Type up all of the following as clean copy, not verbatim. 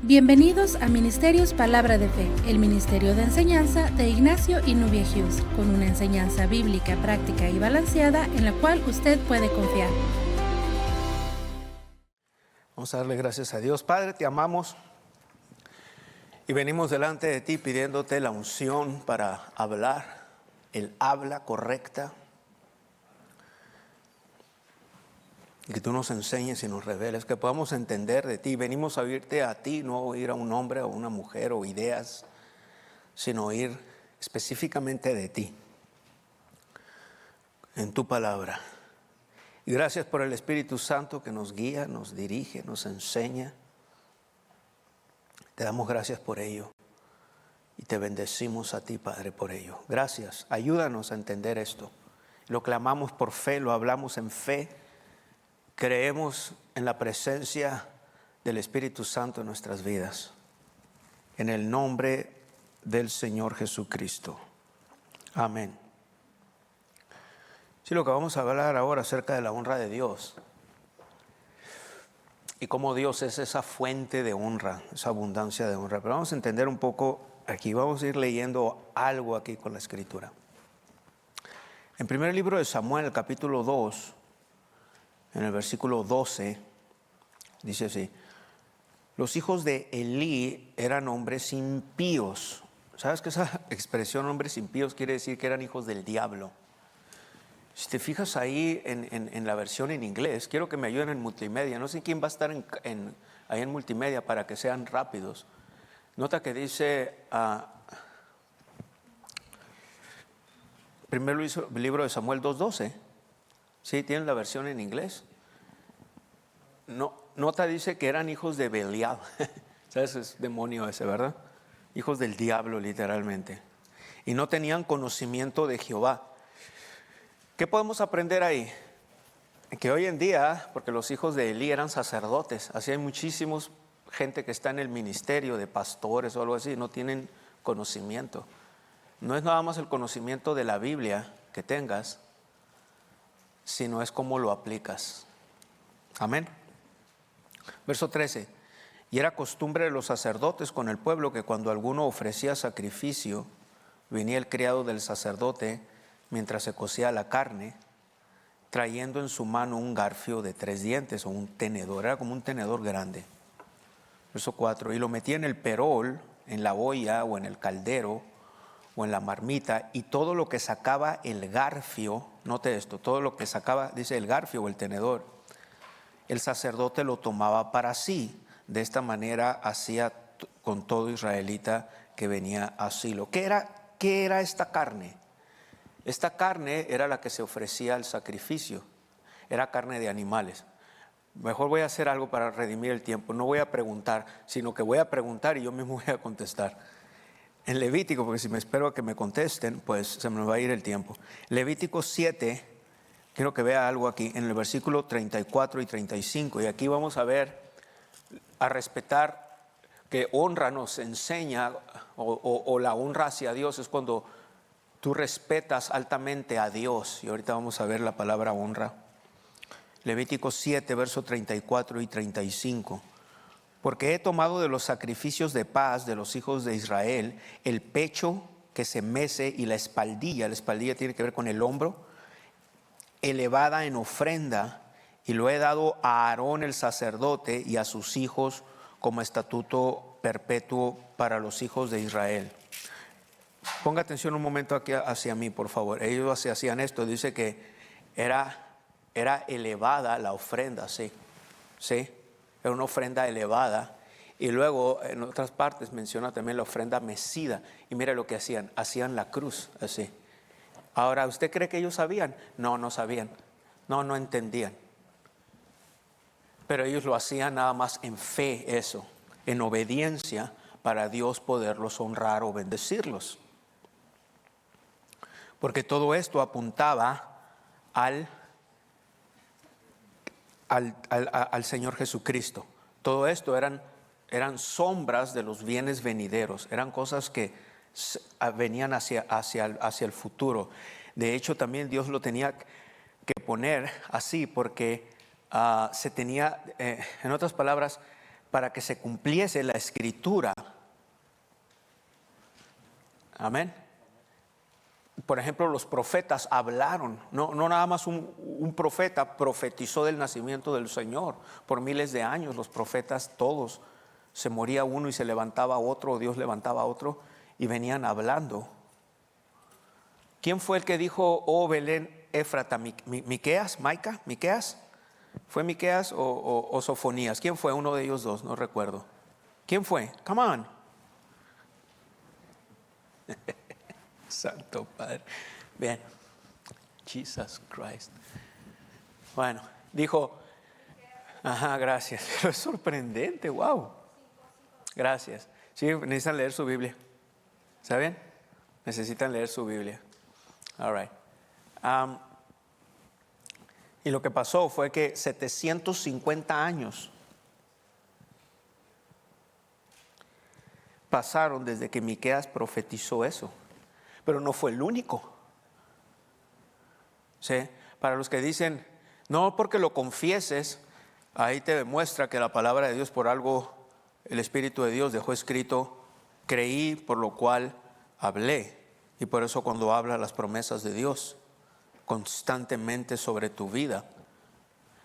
Bienvenidos a Ministerios Palabra de Fe, el ministerio de enseñanza de Ignacio y Nubia Hughes, con una enseñanza bíblica, práctica y balanceada en la cual usted puede confiar. Vamos a darle gracias a Dios. Padre, te amamos y venimos delante de ti pidiéndote la unción para hablar, el habla correcta, y que tú nos enseñes y nos reveles, que podamos entender de ti. Venimos a oírte a ti, no oír a un hombre o una mujer o ideas, sino oír específicamente de ti, en tu palabra. Y gracias por el Espíritu Santo que nos guía, nos dirige, nos enseña. Te damos gracias por ello y te bendecimos a ti, Padre, por ello. Gracias, ayúdanos a entender esto. Lo clamamos por fe, lo hablamos en fe. Creemos en la presencia del Espíritu Santo en nuestras vidas. En el nombre del Señor Jesucristo. Amén. Sí, lo que vamos a hablar ahora acerca de la honra de Dios. Y cómo Dios es esa fuente de honra, esa abundancia de honra. Pero vamos a entender un poco aquí, vamos a ir leyendo algo aquí con la Escritura. En primer libro de Samuel, capítulo 2, en el versículo 12, dice así: los hijos de Elí eran hombres impíos. ¿Sabes que esa expresión hombres impíos quiere decir que eran hijos del diablo? Si te fijas ahí en la versión en inglés, quiero que me ayuden en multimedia. No sé quién va a estar ahí en multimedia para que sean rápidos. Nota que dice, primer libro de Samuel 2:12. Sí, tienen la versión en inglés. No, nota dice que eran hijos de Belial. ¿Sabes? Es demonio ese, ¿verdad? Hijos del diablo, literalmente. Y no tenían conocimiento de Jehová. ¿Qué podemos aprender ahí? Que hoy en día, porque los hijos de Elí eran sacerdotes, así hay muchísimos gente que está en el ministerio de pastores o algo así, no tienen conocimiento. No es nada más el conocimiento de la Biblia que tengas, sino es cómo lo aplicas. Amén. Verso 13. Y era costumbre de los sacerdotes con el pueblo que cuando alguno ofrecía sacrificio, venía el criado del sacerdote mientras se cocía la carne, trayendo en su mano un garfio de 3 dientes o un tenedor, era como un tenedor grande. Verso 4. Y lo metía en el perol, en la olla o en el caldero o en la marmita, y todo lo que sacaba el garfio, note esto, todo lo que sacaba, dice el garfio o el tenedor, el sacerdote lo tomaba para sí. De esta manera hacía con todo israelita que venía a Silo. ¿Qué era esta carne? Esta carne era la que se ofrecía al sacrificio, era carne de animales. Mejor voy a hacer algo para redimir el tiempo, no voy a preguntar, sino que voy a preguntar y yo mismo voy a contestar. En Levítico, porque si me espero a que me contesten, pues se me va a ir el tiempo. Levítico 7, quiero que vea algo aquí, en el versículo 34 y 35, y aquí vamos a ver, a respetar, que honra nos enseña, o la honra hacia Dios es cuando tú respetas altamente a Dios, y ahorita vamos a ver la palabra honra. Levítico 7, verso 34 y 35. Porque he tomado de los sacrificios de paz de los hijos de Israel el pecho que se mece y la espaldilla tiene que ver con el hombro, elevada en ofrenda, y lo he dado a Aarón el sacerdote y a sus hijos como estatuto perpetuo para los hijos de Israel. Ponga atención un momento aquí hacia mí, por favor. Ellos hacían esto, dice que era elevada la ofrenda, sí, era una ofrenda elevada. Y luego en otras partes menciona también la ofrenda mecida. Y mire lo que hacían la cruz, así. Ahora, ¿usted cree que ellos sabían? No sabían, no entendían. Pero ellos lo hacían nada más en fe, eso, en obediencia, para Dios poderlos honrar o bendecirlos. Porque todo esto apuntaba al Señor Jesucristo. Todo esto eran sombras de los bienes venideros, eran cosas que venían hacia el futuro. De hecho, también Dios lo tenía que poner así porque se tenía, en otras palabras, para que se cumpliese la escritura. Amén. Por ejemplo, los profetas hablaron, no nada más un profeta profetizó del nacimiento del Señor. Por miles de años los profetas todos, se moría uno y se levantaba otro, Dios levantaba a otro y venían hablando. ¿Quién fue el que dijo, oh Belén Éfrata? ¿Miqueas? ¿Miqueas? ¿Fue Miqueas o Sofonías? ¿Quién fue? Uno de ellos dos, no recuerdo. ¿Quién fue? Come on. Santo Padre. Bien. Jesus Christ. Bueno, dijo, ajá, gracias. Pero es sorprendente, wow. Gracias. Sí, necesitan leer su Biblia. ¿Está bien? Necesitan leer su Biblia. All right. Y lo que pasó fue que 750 años pasaron desde que Miqueas profetizó eso. Pero no fue el único. ¿Sí? Para los que dicen, no porque lo confieses, ahí te demuestra que la palabra de Dios, por algo el Espíritu de Dios dejó escrito, creí por lo cual hablé. Y por eso cuando habla las promesas de Dios constantemente sobre tu vida.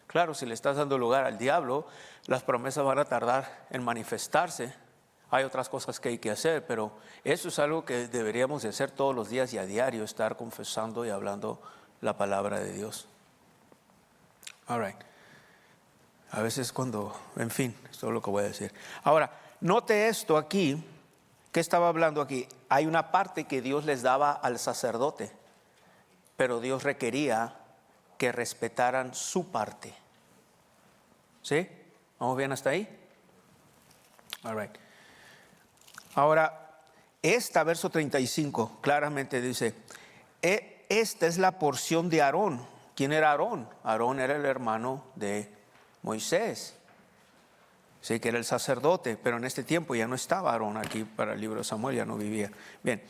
Claro, si le estás dando lugar al diablo, las promesas van a tardar en manifestarse. Hay otras cosas que hay que hacer, pero eso es algo que deberíamos de hacer todos los días y a diario, estar confesando y hablando la palabra de Dios. All right. A veces cuando, en fin, esto es lo que voy a decir. Ahora, note esto aquí, ¿qué estaba hablando aquí? Hay una parte que Dios les daba al sacerdote, pero Dios requería que respetaran su parte. ¿Sí? ¿Vamos bien hasta ahí? All right. Ahora, verso 35, claramente dice, esta es la porción de Aarón. ¿Quién era Aarón? Aarón era el hermano de Moisés. Sí, que era el sacerdote, pero en este tiempo ya no estaba Aarón aquí para el libro de Samuel, ya no vivía. Bien,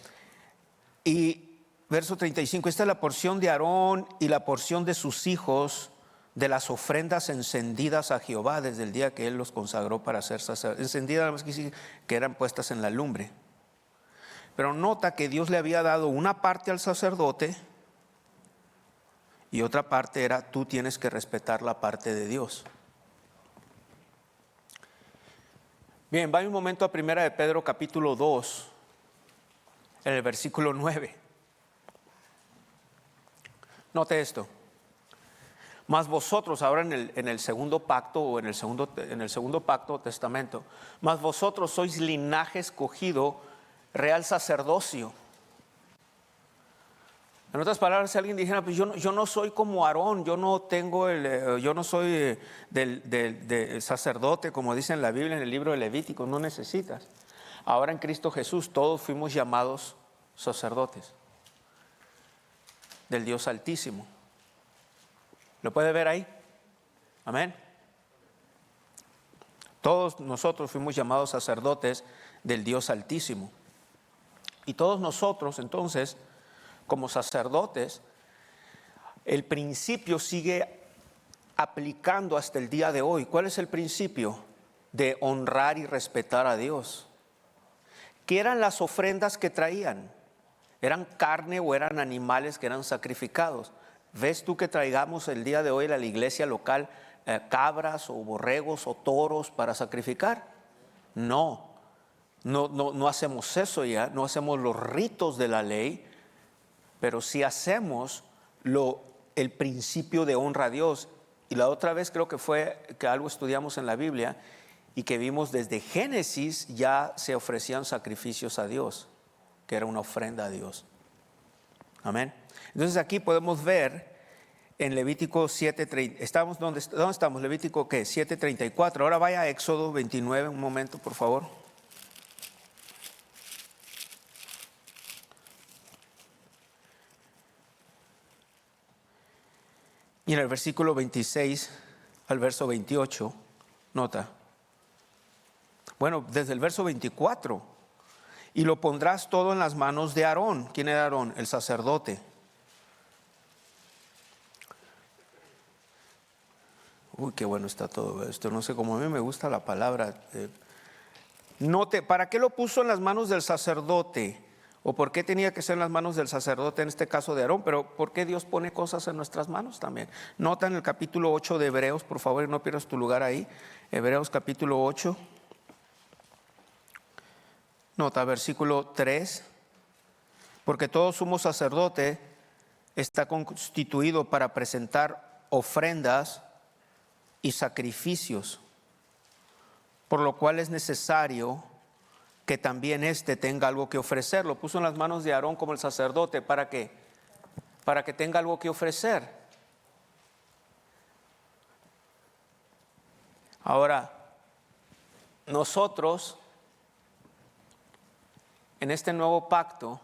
y verso 35, esta es la porción de Aarón y la porción de sus hijos de las ofrendas encendidas a Jehová desde el día que él los consagró para ser sacerdotes. Encendidas que eran puestas en la lumbre. Pero nota que Dios le había dado una parte al sacerdote y otra parte era, tú tienes que respetar la parte de Dios. Bien, va un momento a 1 de Pedro capítulo 2, en el versículo 9. Note esto. Mas vosotros, ahora en el segundo pacto o en el segundo pacto o testamento, mas vosotros sois linaje escogido, real sacerdocio. En otras palabras, si alguien dijera, pues yo no soy como Aarón, yo no soy del sacerdote, como dice en la Biblia, en el libro de Levítico, no necesitas. Ahora en Cristo Jesús todos fuimos llamados sacerdotes del Dios Altísimo. ¿Lo puede ver ahí? Amén. Todos nosotros fuimos llamados sacerdotes del Dios Altísimo. Y todos nosotros, entonces, como sacerdotes, el principio sigue aplicando hasta el día de hoy. ¿Cuál es el principio? De honrar y respetar a Dios. ¿Qué eran las ofrendas que traían? ¿Eran carne o eran animales que eran sacrificados? ¿Ves tú que traigamos el día de hoy a la iglesia local cabras o borregos o toros para sacrificar? No hacemos eso ya, no hacemos los ritos de la ley, pero sí hacemos el principio de honra a Dios. Y la otra vez creo que fue que algo estudiamos en la Biblia y que vimos desde Génesis ya se ofrecían sacrificios a Dios, que era una ofrenda a Dios. Amén. Entonces aquí podemos ver en Levítico 7:30, ¿dónde estamos? Levítico ¿qué? 7:34. Ahora vaya a Éxodo 29, un momento por favor. Y en el versículo 26 al verso 28, nota. Bueno, desde el verso 24. Y lo pondrás todo en las manos de Aarón. ¿Quién era Aarón? El sacerdote. Uy, qué bueno está todo esto. No sé, como a mí me gusta la palabra. Note, ¿para qué lo puso en las manos del sacerdote? ¿O por qué tenía que ser en las manos del sacerdote, en este caso de Aarón? Pero ¿por qué Dios pone cosas en nuestras manos también? Nota en el capítulo 8 de Hebreos, por favor, y no pierdas tu lugar ahí. Hebreos capítulo 8. Nota, versículo 3. Porque todo sumo sacerdote está constituido para presentar ofrendas y sacrificios, por lo cual es necesario que también éste tenga algo que ofrecer. Lo puso en las manos de Aarón como el sacerdote. ¿Para qué? Para que tenga algo que ofrecer. Ahora, nosotros, en este nuevo pacto,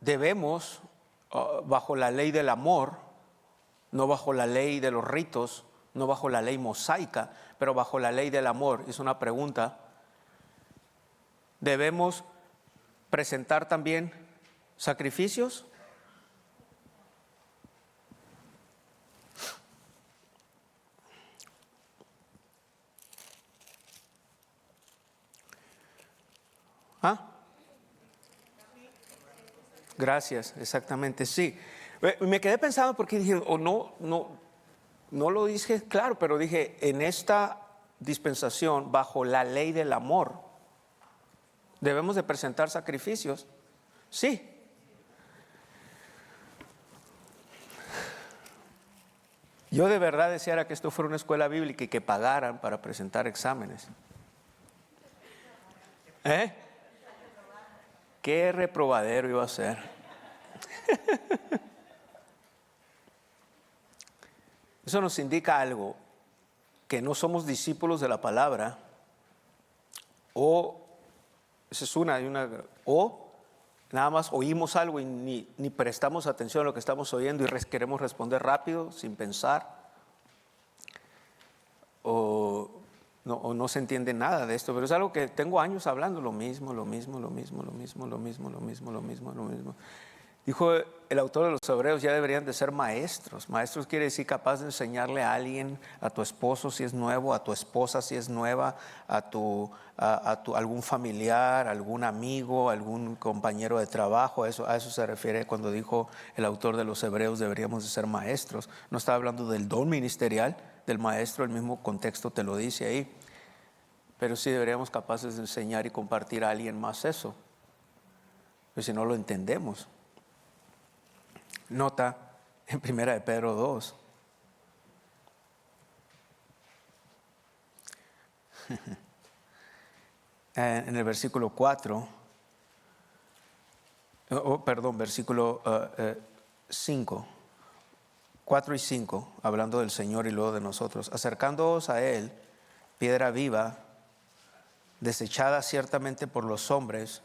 debemos, bajo la ley del amor, no bajo la ley de los ritos, no bajo la ley mosaica, pero bajo la ley del amor. Es una pregunta. ¿Debemos presentar también sacrificios? ¿Ah? Gracias, exactamente, sí. Me quedé pensando porque dije, no lo dije claro, pero dije, en esta dispensación, bajo la ley del amor, ¿debemos de presentar sacrificios? Sí. Yo de verdad deseara que esto fuera una escuela bíblica y que pagaran para presentar exámenes. Qué reprobadero iba a ser. Eso nos indica algo, que no somos discípulos de la palabra, o esa es una, o nada más oímos algo y ni prestamos atención a lo que estamos oyendo y queremos responder rápido, sin pensar, o no se entiende nada de esto, pero es algo que tengo años hablando, lo mismo. Dijo el autor de los Hebreos, ya deberían de ser maestros. Maestros quiere decir capaz de enseñarle a alguien, a tu esposo si es nuevo, a tu esposa si es nueva, a algún familiar, algún amigo, algún compañero de trabajo. A eso se refiere cuando dijo el autor de los Hebreos, deberíamos de ser maestros. No está hablando del don ministerial del maestro, el mismo contexto te lo dice ahí. Pero sí deberíamos capaces de enseñar y compartir a alguien más eso. Pero si no lo entendemos. Nota en 1 de Pedro 2. En el versículo 4, versículo 5, 4 y 5, hablando del Señor y luego de nosotros. Acercándoos a Él, piedra viva, desechada ciertamente por los hombres,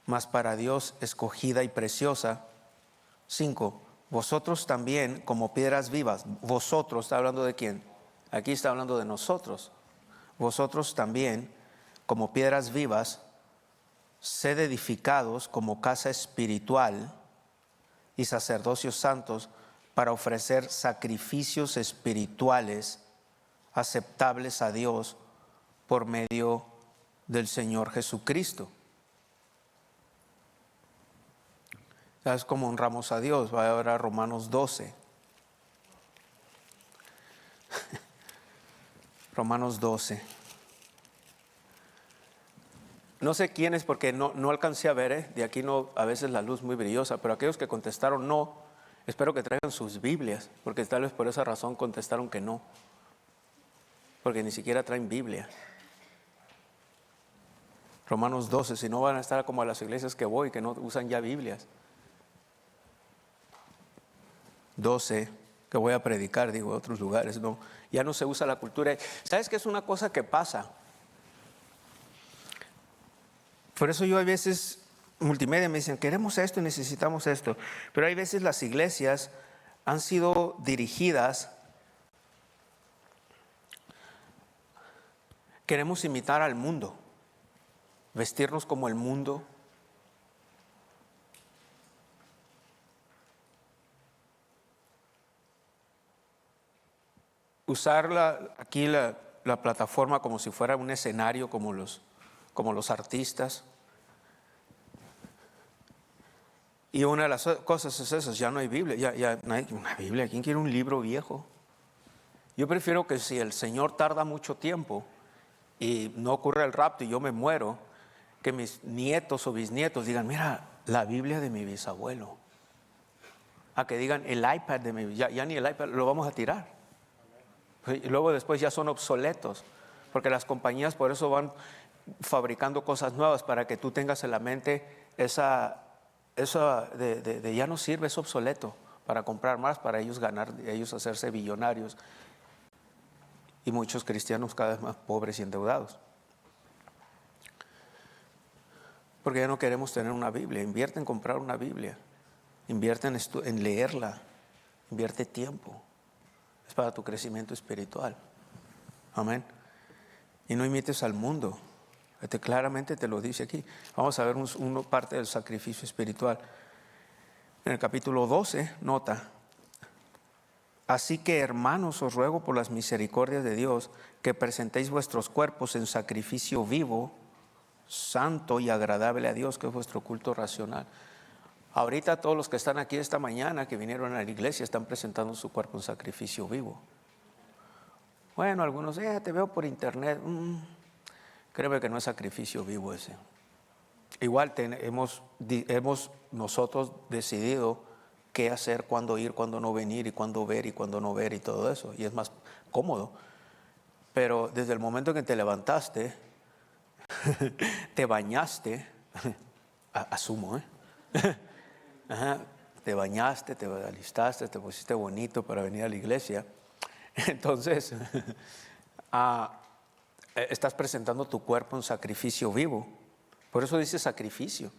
mas para Dios escogida y preciosa. 5. Vosotros también como piedras vivas. Vosotros, ¿está hablando de quién? Aquí está hablando de nosotros. Vosotros también como piedras vivas, sed edificados como casa espiritual y sacerdocios santos para ofrecer sacrificios espirituales aceptables a Dios por medio del Señor Jesucristo. ¿Sabes cómo honramos a Dios? Va ahora a Romanos 12. Romanos 12. No sé quiénes, porque no alcancé a ver, de aquí no, a veces la luz muy brillosa, pero aquellos que contestaron no, espero que traigan sus Biblias, porque tal vez por esa razón contestaron que no, porque ni siquiera traen Biblia. Romanos 12, si no van a estar como a las iglesias que voy, que no usan ya Biblias. 12, que voy a predicar, digo, en otros lugares, no, ya no se usa la cultura. ¿Sabes qué es una cosa que pasa? Por eso yo a veces, multimedia me dicen, queremos esto y necesitamos esto, pero hay veces las iglesias han sido dirigidas, queremos imitar al mundo, vestirnos como el mundo. usar la plataforma como si fuera un escenario, como los artistas. Y una de las cosas es eso, ya no hay Biblia, ya no hay una Biblia. ¿Quién quiere un libro viejo? Yo prefiero que si el Señor tarda mucho tiempo y no ocurre el rapto y yo me muero, que mis nietos o bisnietos digan, mira, la Biblia de mi bisabuelo. A que digan, el iPad de mi ya ni el iPad, lo vamos a tirar. Y luego después ya son obsoletos, porque las compañías por eso van fabricando cosas nuevas para que tú tengas en la mente esa de ya no sirve, es obsoleto, para comprar más, para ellos ganar, ellos hacerse billonarios. Y muchos cristianos cada vez más pobres y endeudados. Porque ya no queremos tener una Biblia. Invierte en comprar una Biblia. Invierte en leerla. Invierte tiempo. Es para tu crecimiento espiritual. Amén. Y no imites al mundo. Claramente te lo dice aquí. Vamos a ver una parte del sacrificio espiritual. En el capítulo 12, nota. Así que, hermanos, os ruego por las misericordias de Dios que presentéis vuestros cuerpos en sacrificio vivo, santo y agradable a Dios, que es vuestro culto racional. Ahorita todos los que están aquí esta mañana, que vinieron a la iglesia, están presentando su cuerpo en sacrificio vivo. Bueno, algunos, te veo por internet. Créeme que no es sacrificio vivo ese. Igual hemos nosotros decidido qué hacer, cuándo ir, cuándo no venir, y cuándo ver y cuándo no ver y todo eso. Y es más cómodo. Pero desde el momento en que te levantaste, te bañaste, asumo, te bañaste, te alistaste, te pusiste bonito para venir a la iglesia. Entonces, estás presentando tu cuerpo en sacrificio vivo. Por eso dice sacrificio.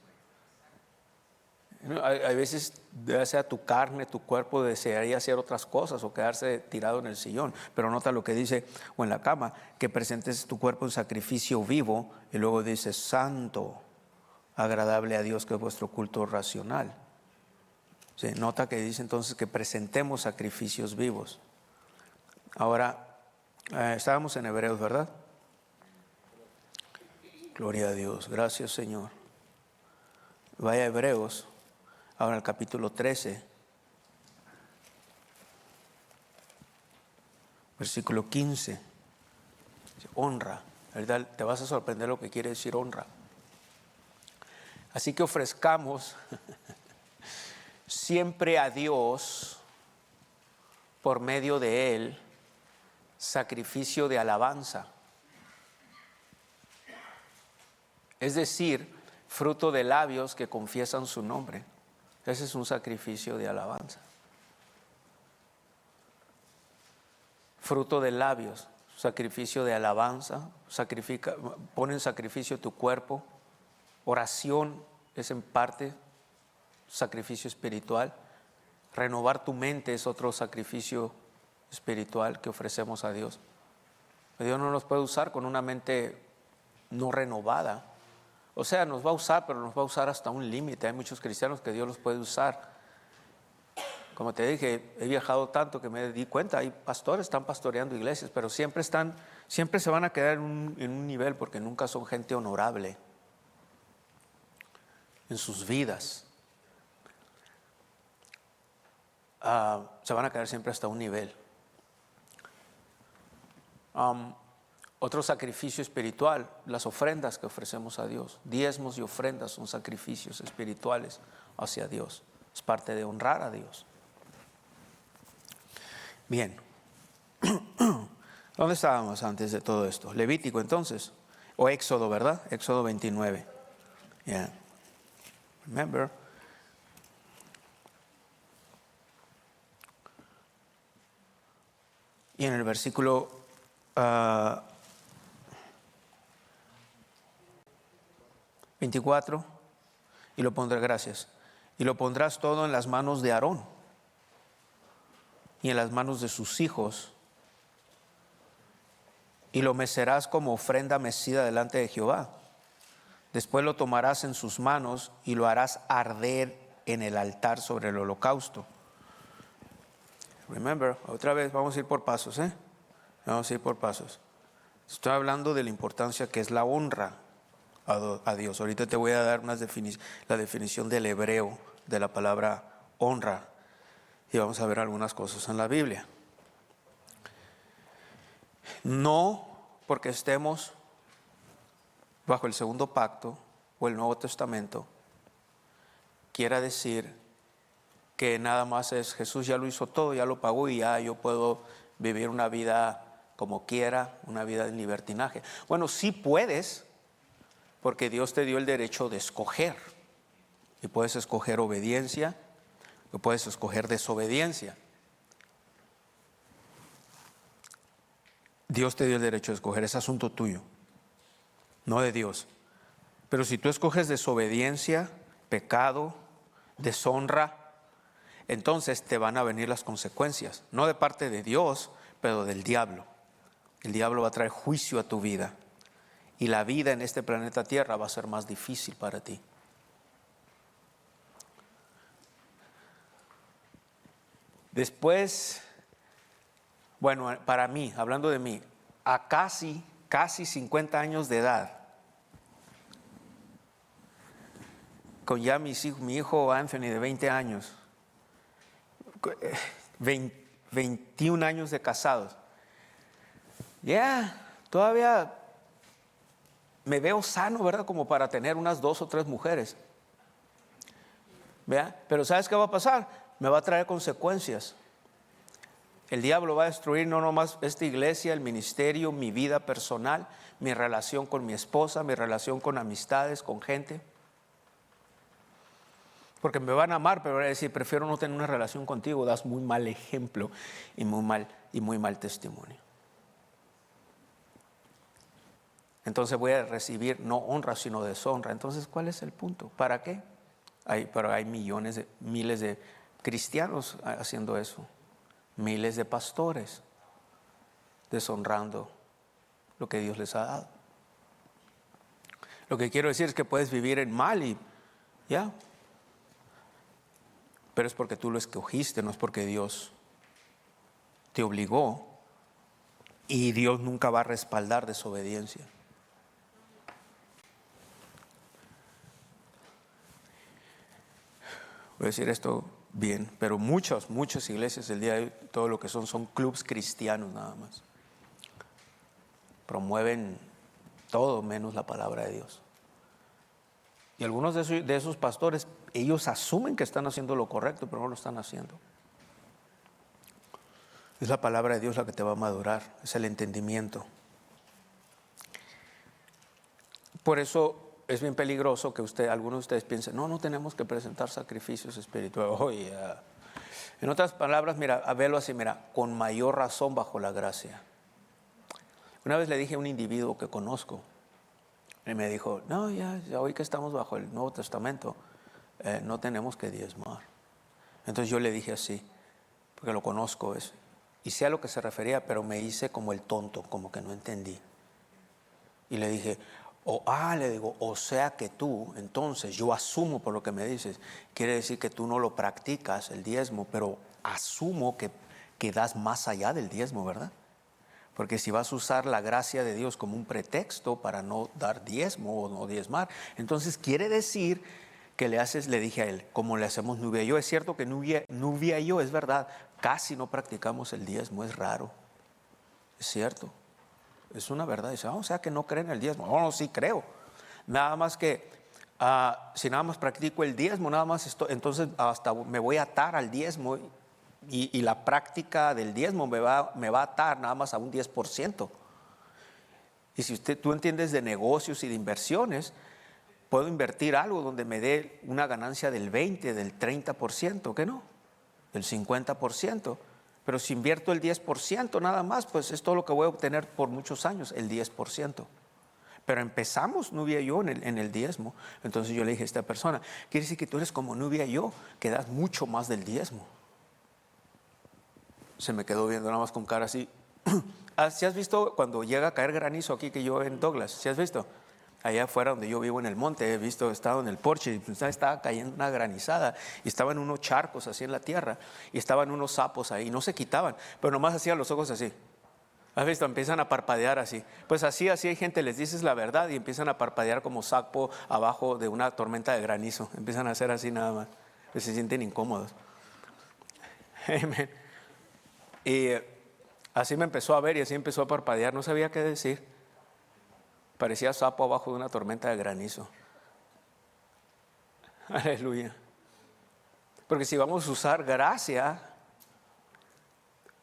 Hay veces, ya sea tu carne, tu cuerpo desearía hacer otras cosas o quedarse tirado en el sillón, pero nota lo que dice, o en la cama, que presentes tu cuerpo en sacrificio vivo, y luego dice santo, agradable a Dios, que es vuestro culto racional. Sí, nota que dice entonces que presentemos sacrificios vivos. Ahora, estábamos en Hebreos, ¿verdad? Gloria a Dios, gracias Señor. Vaya a Hebreos. Ahora el capítulo 13, versículo 15, honra, ¿verdad? Te vas a sorprender lo que quiere decir honra. Así que ofrezcamos siempre a Dios, por medio de Él, sacrificio de alabanza. Es decir, fruto de labios que confiesan su nombre. Ese es un sacrificio de alabanza. Fruto de labios, sacrificio de alabanza. Pon en sacrificio tu cuerpo. Oración es en parte sacrificio espiritual. Renovar tu mente es otro sacrificio espiritual que ofrecemos a Dios. Dios no nos puede usar con una mente no renovada. O sea, nos va a usar, pero nos va a usar hasta un límite. Hay muchos cristianos que Dios los puede usar. Como te dije, he viajado tanto que me di cuenta, hay pastores, están pastoreando iglesias, pero siempre se van a quedar en un nivel porque nunca son gente honorable en sus vidas. Se van a quedar siempre hasta un nivel. Otro sacrificio espiritual, las ofrendas que ofrecemos a Dios. Diezmos y ofrendas son sacrificios espirituales hacia Dios. Es parte de honrar a Dios. Bien. ¿Dónde estábamos antes de todo esto? Levítico entonces. O Éxodo, ¿verdad? Éxodo 29. Yeah. Remember. Y en el versículo 24, y lo pondrás todo en las manos de Aarón y en las manos de sus hijos, y lo mecerás como ofrenda mecida delante de Jehová. Después lo tomarás en sus manos y lo harás arder en el altar sobre el holocausto. Remember, otra vez vamos a ir por pasos, Vamos a ir por pasos. Estoy hablando de la importancia que es la honra a Dios. Ahorita te voy a dar la definición del hebreo de la palabra honra. Y vamos a ver algunas cosas en la Biblia. No porque estemos bajo el segundo pacto o el Nuevo Testamento quiera decir que nada más es Jesús ya lo hizo todo, ya lo pagó y ya yo puedo vivir una vida como quiera, una vida de libertinaje. Bueno, sí puedes, porque Dios te dio el derecho de escoger. Y puedes escoger obediencia o puedes escoger desobediencia. Dios te dio el derecho de escoger, es asunto tuyo, no de Dios. Pero si tú escoges desobediencia, pecado, deshonra, entonces te van a venir las consecuencias, no de parte de Dios, pero del diablo. El diablo va a traer juicio a tu vida y la vida en este planeta Tierra va a ser más difícil para ti. Después, bueno, para mí, hablando de mí, a casi 50 años de edad, con ya mi hijo Anthony de 20 años, 21 años de casados, todavía me veo sano, ¿verdad? Como para tener unas 2 o 3 mujeres. ¿Verdad? Pero ¿sabes qué va a pasar? Me va a traer consecuencias. El diablo va a destruir no nomás esta iglesia, el ministerio, mi vida personal, mi relación con mi esposa, mi relación con amistades, con gente. Porque me van a amar, pero van a decir, prefiero no tener una relación contigo, das muy mal ejemplo y muy mal testimonio. Entonces voy a recibir no honra, sino deshonra. Entonces, ¿cuál es el punto? ¿Para qué? Pero hay miles de cristianos haciendo eso. Miles de pastores deshonrando lo que Dios les ha dado. Lo que quiero decir es que puedes vivir en mal y ya. Pero es porque tú lo escogiste, no es porque Dios te obligó. Y Dios nunca va a respaldar desobediencia. Voy a decir esto bien, pero muchas iglesias el día de hoy, todo lo que son clubs cristianos nada más. Promueven todo menos la palabra de Dios. Y algunos de esos pastores, ellos asumen que están haciendo lo correcto, pero no lo están haciendo. Es la palabra de Dios la que te va a madurar, es el entendimiento. Por eso es bien peligroso que algunos de ustedes piensen, no tenemos que presentar sacrificios espirituales. En otras palabras, mira, a verlo así, con mayor razón bajo la gracia. Una vez le dije a un individuo que conozco, y me dijo, no, ya hoy que estamos bajo el Nuevo Testamento, no tenemos que diezmar. Entonces yo le dije así, porque lo conozco, y sé a lo que se refería, pero me hice como el tonto, como que no entendí. Y le dije, o sea que tú, entonces yo asumo por lo que me dices, quiere decir que tú no lo practicas el diezmo, pero asumo que das más allá del diezmo, ¿verdad? Porque si vas a usar la gracia de Dios como un pretexto para no dar diezmo o no diezmar, entonces quiere decir que le dije a él, como le hacemos Nubia y yo. Es cierto que Nubia y yo, es verdad, casi no practicamos el diezmo, es raro, es cierto. Es una verdad. Dice, o sea que no creen en el diezmo. No, sí creo. Nada más que si nada más practico el diezmo, nada más entonces hasta me voy a atar al diezmo y la práctica del diezmo me va a atar nada más a un 10%. Y si tú entiendes de negocios y de inversiones, puedo invertir algo donde me dé una ganancia del 20%, del 30%, ¿qué no? Del 50%. Pero si invierto el 10% nada más, pues es todo lo que voy a obtener por muchos años, el 10%. Pero empezamos Nubia y yo en el diezmo. Entonces yo le dije a esta persona, quiere decir que tú eres como Nubia y yo, que das mucho más del diezmo. Se me quedó viendo nada más con cara así. ¿Sí has visto cuando llega a caer granizo aquí que yo en Douglas? ¿Sí has visto? Allá afuera donde yo vivo en el monte, he estado en el porche y estaba cayendo una granizada y estaban unos charcos así en la tierra y estaban unos sapos ahí, no se quitaban, pero nomás hacían los ojos así. ¿Has visto? Empiezan a parpadear así. Pues así hay gente, les dices la verdad y empiezan a parpadear como sapo abajo de una tormenta de granizo. Empiezan a hacer así nada más. Pues se sienten incómodos. Amén. Y así me empezó a ver y así empezó a parpadear. No sabía qué decir. Parecía sapo abajo de una tormenta de granizo. Aleluya. Porque si vamos a usar gracia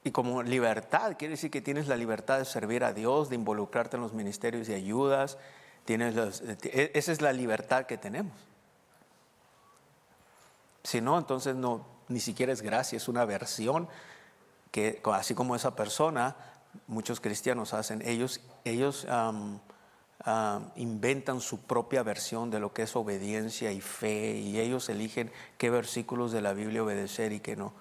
y como libertad, quiere decir que tienes la libertad de servir a Dios, de involucrarte en los ministerios de ayudas. Esa es la libertad que tenemos. Si no, entonces no, ni siquiera es gracia, es una aversión que, así como esa persona, muchos cristianos hacen. Ellos inventan su propia versión de lo que es obediencia y fe, y ellos eligen qué versículos de la Biblia obedecer y qué no.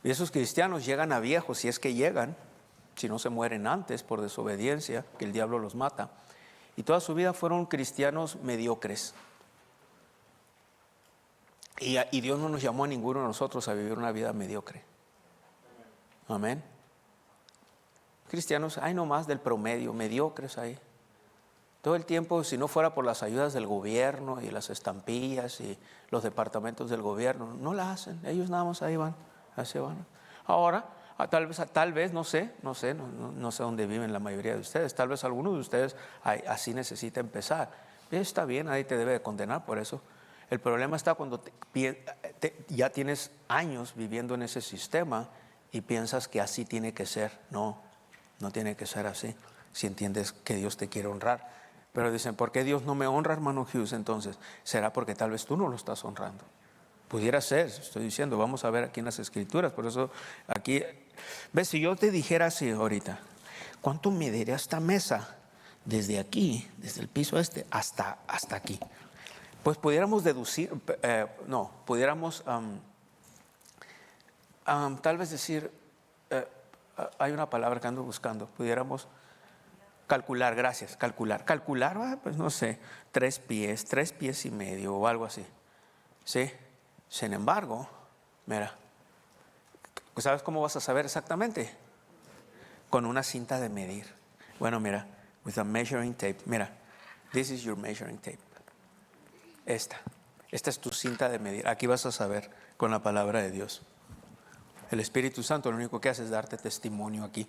Y esos cristianos llegan a viejos, si es que llegan, si no se mueren antes por desobediencia, que el diablo los mata, y toda su vida fueron cristianos mediocres. Y Dios no nos llamó a ninguno de nosotros a vivir una vida mediocre. Amén. Cristianos, hay nomás del promedio, mediocres ahí. Todo el tiempo, si no fuera por las ayudas del gobierno y las estampillas y los departamentos del gobierno, no la hacen. Ellos nada más ahí van, así van. Ahora, tal vez, no sé dónde viven la mayoría de ustedes. Tal vez alguno de ustedes así necesita empezar. Está bien, nadie te debe de condenar por eso. El problema está cuando ya tienes años viviendo en ese sistema y piensas que así tiene que ser. No tiene que ser así, si entiendes que Dios te quiere honrar. Pero dicen, ¿por qué Dios no me honra, hermano Hughes? Entonces, será porque tal vez tú no lo estás honrando. Pudiera ser, estoy diciendo, vamos a ver aquí en las Escrituras. Por eso aquí, ves, si yo te dijera así ahorita, ¿cuánto mide esta mesa? Desde aquí, desde el piso hasta aquí. Pues pudiéramos deducir, pudiéramos tal vez decir, hay una palabra que ando buscando, pudiéramos calcular, gracias, calcular, pues no sé, 3 pies y medio o algo así, ¿sí? Sin embargo, mira, ¿sabes cómo vas a saber exactamente? Con una cinta de medir. Bueno, mira, with a measuring tape, mira, this is your measuring tape. Esta es tu cinta de medir. Aquí vas a saber con la palabra de Dios. El Espíritu Santo lo único que hace es darte testimonio aquí.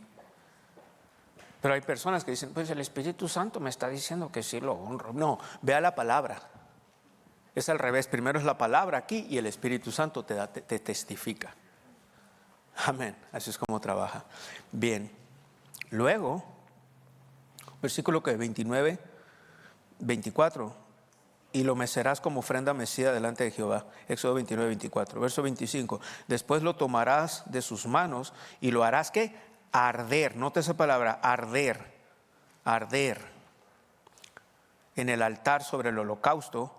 Pero hay personas que dicen, pues el Espíritu Santo me está diciendo que sí lo honro. No, vea la palabra. Es al revés. Primero es la palabra aquí y el Espíritu Santo te testifica. Amén. Así es como trabaja. Bien. Luego, versículo 29, 24. Y lo mecerás como ofrenda mecida delante de Jehová. Éxodo 29, 24. Verso 25. Después lo tomarás de sus manos y lo harás, ¿qué? Arder. Note esa palabra, arder. Arder. En el altar sobre el holocausto,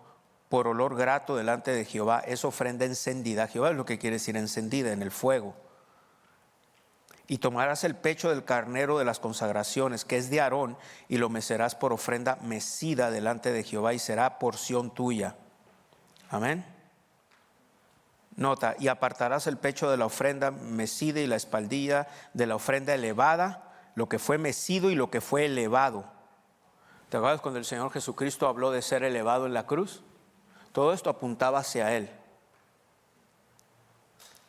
por olor grato delante de Jehová. Es ofrenda encendida. Jehová es lo que quiere decir encendida, en el fuego. Y tomarás el pecho del carnero de las consagraciones, que es de Aarón, y lo mecerás por ofrenda mecida delante de Jehová, y será porción tuya. Amén. Nota, y apartarás el pecho de la ofrenda mecida y la espaldilla de la ofrenda elevada, lo que fue mecido y lo que fue elevado. ¿Te acuerdas cuando el Señor Jesucristo habló de ser elevado en la cruz? Todo esto apuntaba hacia Él.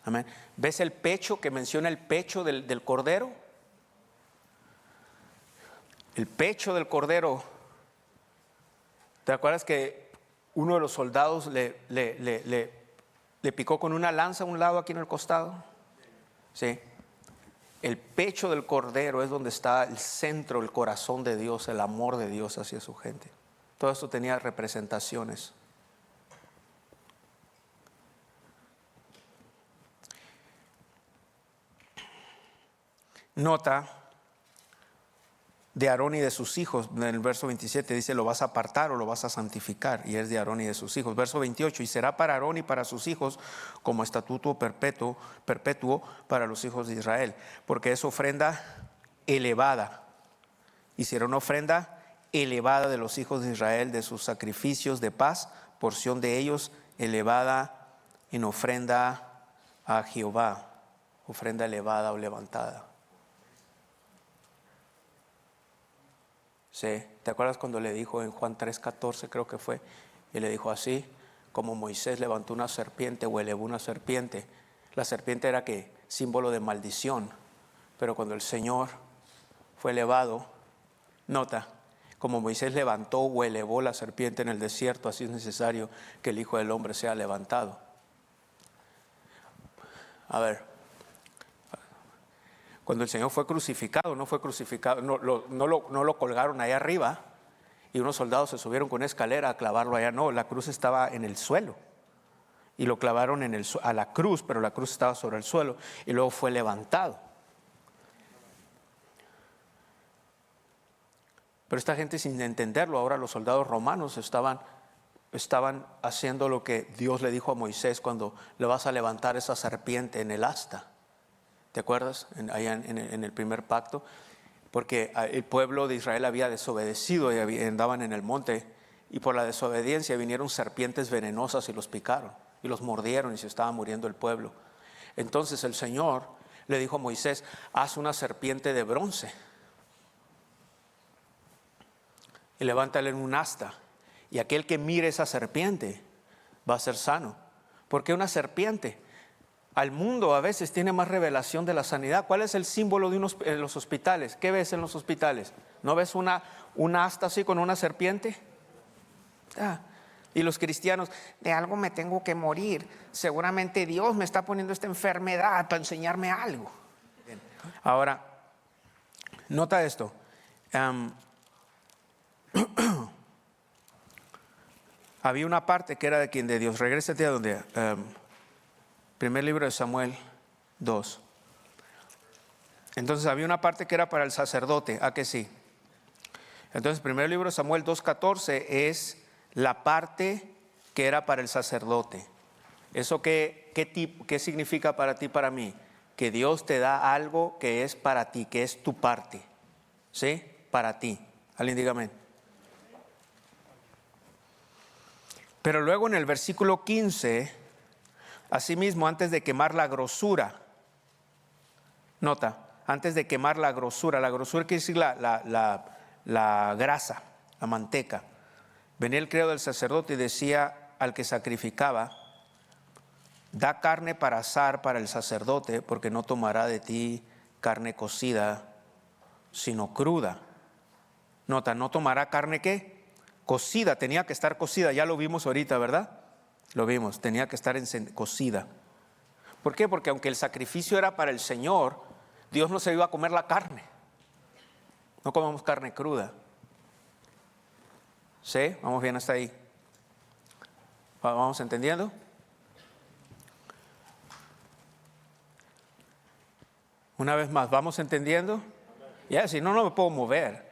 Amén. ¿Ves el pecho que menciona el pecho del cordero? El pecho del cordero. ¿Te acuerdas que uno de los soldados le picó con una lanza a un lado aquí en el costado? Sí. El pecho del cordero es donde está el centro, el corazón de Dios, el amor de Dios hacia su gente. Todo esto tenía representaciones. Nota de Aarón y de sus hijos. En el verso 27 dice, lo vas a apartar o lo vas a santificar, y es de Aarón y de sus hijos. Verso 28, y será para Aarón y para sus hijos como estatuto perpetuo para los hijos de Israel, porque es ofrenda elevada, y será una ofrenda elevada de los hijos de Israel, de sus sacrificios de paz, porción de ellos elevada en ofrenda a Jehová, ofrenda elevada o levantada. Sí, ¿te acuerdas cuando le dijo en Juan 3:14 creo que fue? Y le dijo así, como Moisés levantó una serpiente o elevó una serpiente. La serpiente era que símbolo de maldición, pero cuando el Señor fue elevado, nota, como Moisés levantó o elevó la serpiente en el desierto, así es necesario que el Hijo del Hombre sea levantado. A ver, cuando el Señor fue crucificado, no lo colgaron allá arriba y unos soldados se subieron con una escalera a clavarlo allá. No, la cruz estaba en el suelo y lo clavaron a la cruz, pero la cruz estaba sobre el suelo y luego fue levantado. Pero esta gente, sin entenderlo, ahora los soldados romanos estaban haciendo lo que Dios le dijo a Moisés cuando le vas a levantar esa serpiente en el asta. ¿Te acuerdas? Allá en el primer pacto. Porque el pueblo de Israel había desobedecido y andaban en el monte. Y por la desobediencia vinieron serpientes venenosas y los picaron. Y los mordieron y se estaba muriendo el pueblo. Entonces el Señor le dijo a Moisés, haz una serpiente de bronce. Y levántala en un asta. Y aquel que mire esa serpiente va a ser sano. ¿Por qué una serpiente? Al mundo a veces tiene más revelación de la sanidad. ¿Cuál es el símbolo de los hospitales? ¿Qué ves en los hospitales? ¿No ves una asta así con una serpiente? Y los cristianos, de algo me tengo que morir. Seguramente Dios me está poniendo esta enfermedad para enseñarme algo. Ahora, nota esto. Había una parte que era de Dios. Regrésate a donde... primer libro de Samuel 2. Entonces había una parte que era para el sacerdote. ¿A que sí? Entonces primer libro de Samuel 2:14 es la parte que era para el sacerdote. ¿Eso qué significa para ti, para mí? Que Dios te da algo que es para ti, que es tu parte. ¿Sí? Para ti. Alguien diga amén. Pero luego en el versículo 15, asimismo, antes de quemar la grosura, nota, antes de quemar la grosura quiere decir la grasa, la manteca. Venía el criado del sacerdote y decía al que sacrificaba, da carne para asar para el sacerdote, porque no tomará de ti carne cocida, sino cruda. Nota, no tomará carne ¿qué? Cocida, tenía que estar cocida, ya lo vimos ahorita, ¿verdad? Lo vimos, tenía que estar cocida. ¿Por qué? Porque aunque el sacrificio era para el Señor, Dios no se iba a comer la carne. No comemos carne cruda. ¿Sí? ¿Vamos bien hasta ahí? ¿Vamos entendiendo? Una vez más, ¿vamos entendiendo? Ya, si no, no me puedo mover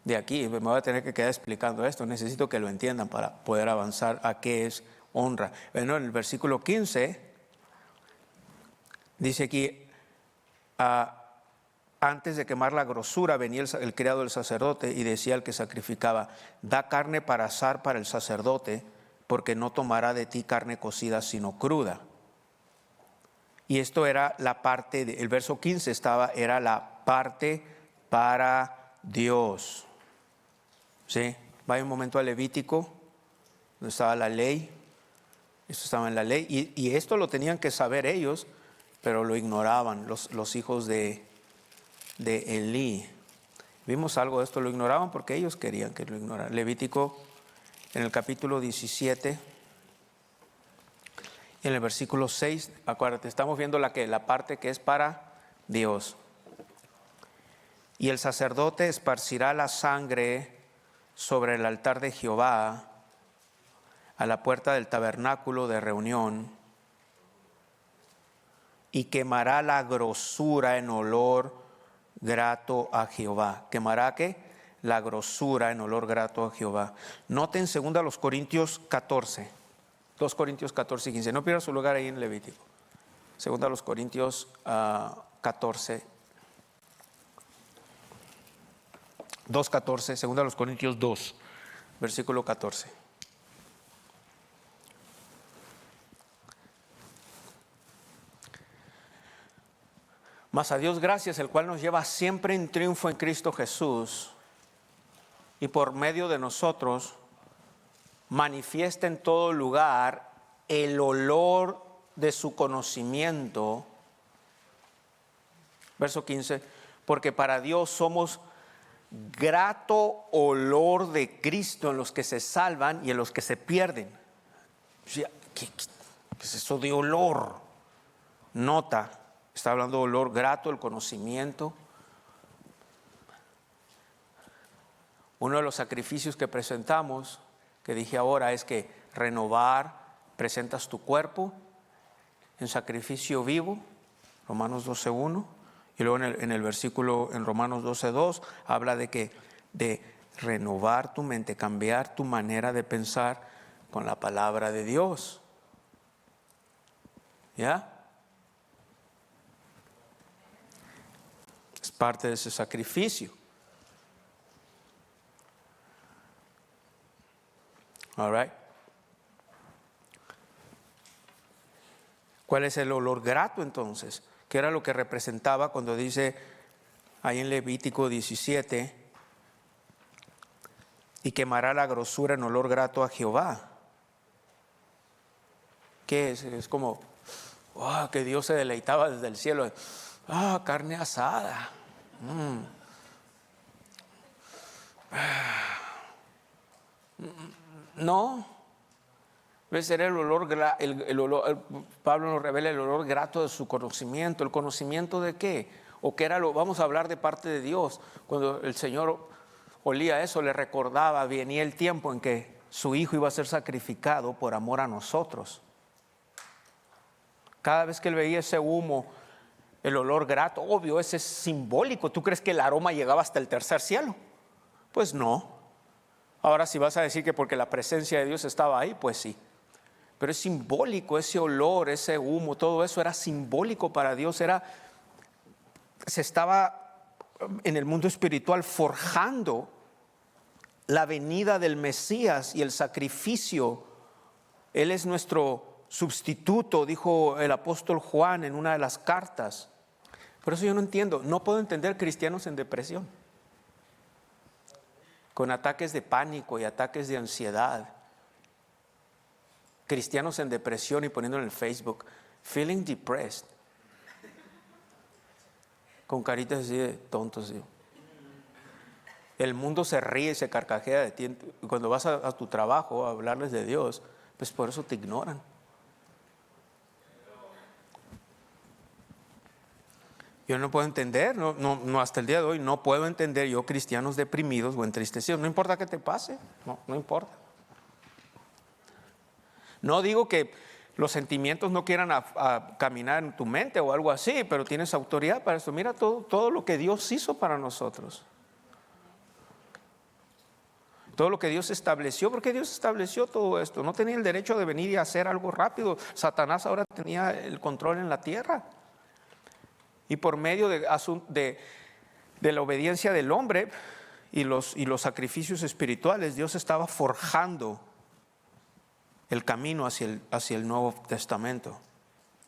de aquí, me voy a tener que quedar explicando esto. Necesito que lo entiendan para poder avanzar a qué es honra. Bueno, en el versículo 15 dice aquí, antes de quemar la grosura venía el criado del sacerdote y decía al que sacrificaba, da carne para asar para el sacerdote, porque no tomará de ti carne cocida sino cruda. Y esto era la parte, el verso 15 era la parte para Dios. ¿Sí? Vaya un momento a Levítico, donde estaba la ley. Esto estaba en la ley. Y esto lo tenían que saber ellos, pero lo ignoraban los hijos de Elí. Vimos algo de esto, lo ignoraban porque ellos querían que lo ignoraran. Levítico, en el capítulo 17, en el versículo 6, acuérdate, estamos viendo la parte que es para Dios. Y el sacerdote esparcirá la sangre sobre el altar de Jehová a la puerta del tabernáculo de reunión y quemará la grosura en olor grato a Jehová. ¿Quemará qué? La grosura en olor grato a Jehová. Noten 2 Corintios 14. 2 Corintios 14 y 15. No pierda su lugar ahí en Levítico. 2 Corintios 14. 2:14, 2 Corintios 2, versículo 14. Mas a Dios gracias, el cual nos lleva siempre en triunfo en Cristo Jesús, y por medio de nosotros manifiesta en todo lugar el olor de su conocimiento. Verso 15, porque para Dios somos grato olor de Cristo en los que se salvan y en los que se pierden. O sea, ¿qué es eso de olor? Nota, está hablando de olor grato, el conocimiento. Uno de los sacrificios que presentamos, que dije ahora, es que renovar, presentas tu cuerpo en sacrificio vivo, Romanos 12:1, y luego en el versículo en Romanos 12:2 habla de renovar tu mente, cambiar tu manera de pensar con la palabra de Dios. ¿Ya? Es parte de ese sacrificio. All right. ¿Cuál es el olor grato entonces? ¿Qué era lo que representaba cuando dice ahí en Levítico 17? Y quemará la grosura en olor grato a Jehová. ¿Qué es? Es como que Dios se deleitaba desde el cielo. Carne asada. No. Debe ser el olor, Pablo nos revela el olor grato de su conocimiento. ¿El conocimiento de qué? ¿O qué era vamos a hablar de parte de Dios? Cuando el Señor olía eso, le recordaba, venía el tiempo en que su Hijo iba a ser sacrificado por amor a nosotros. Cada vez que él veía ese humo, el olor grato, obvio, ese es simbólico. ¿Tú crees que el aroma llegaba hasta el tercer cielo? Pues no. Ahora si vas a decir que porque la presencia de Dios estaba ahí, pues sí. Pero es simbólico, ese olor, ese humo, todo eso era simbólico para Dios. Se estaba en el mundo espiritual forjando la venida del Mesías y el sacrificio. Él es nuestro sustituto, dijo el apóstol Juan en una de las cartas. Por eso yo no entiendo, no puedo entender cristianos en depresión, con ataques de pánico y ataques de ansiedad. Cristianos en depresión y poniendo en el Facebook, feeling depressed, con caritas así de tontos. ¿Sí? El mundo se ríe y se carcajea de ti. Cuando vas a tu trabajo a hablarles de Dios, pues por eso te ignoran. Yo no puedo entender, no hasta el día de hoy no puedo entender yo cristianos deprimidos o entristecidos. No importa qué te pase, no importa. No digo que los sentimientos no quieran a caminar en tu mente o algo así, pero tienes autoridad para eso. Mira todo lo que Dios hizo para nosotros. Todo lo que Dios estableció. ¿Por qué Dios estableció todo esto? No tenía el derecho de venir y hacer algo rápido. Satanás ahora tenía el control en la tierra. Y por medio de la obediencia del hombre y los sacrificios espirituales, Dios estaba forjando el camino hacia el Nuevo Testamento.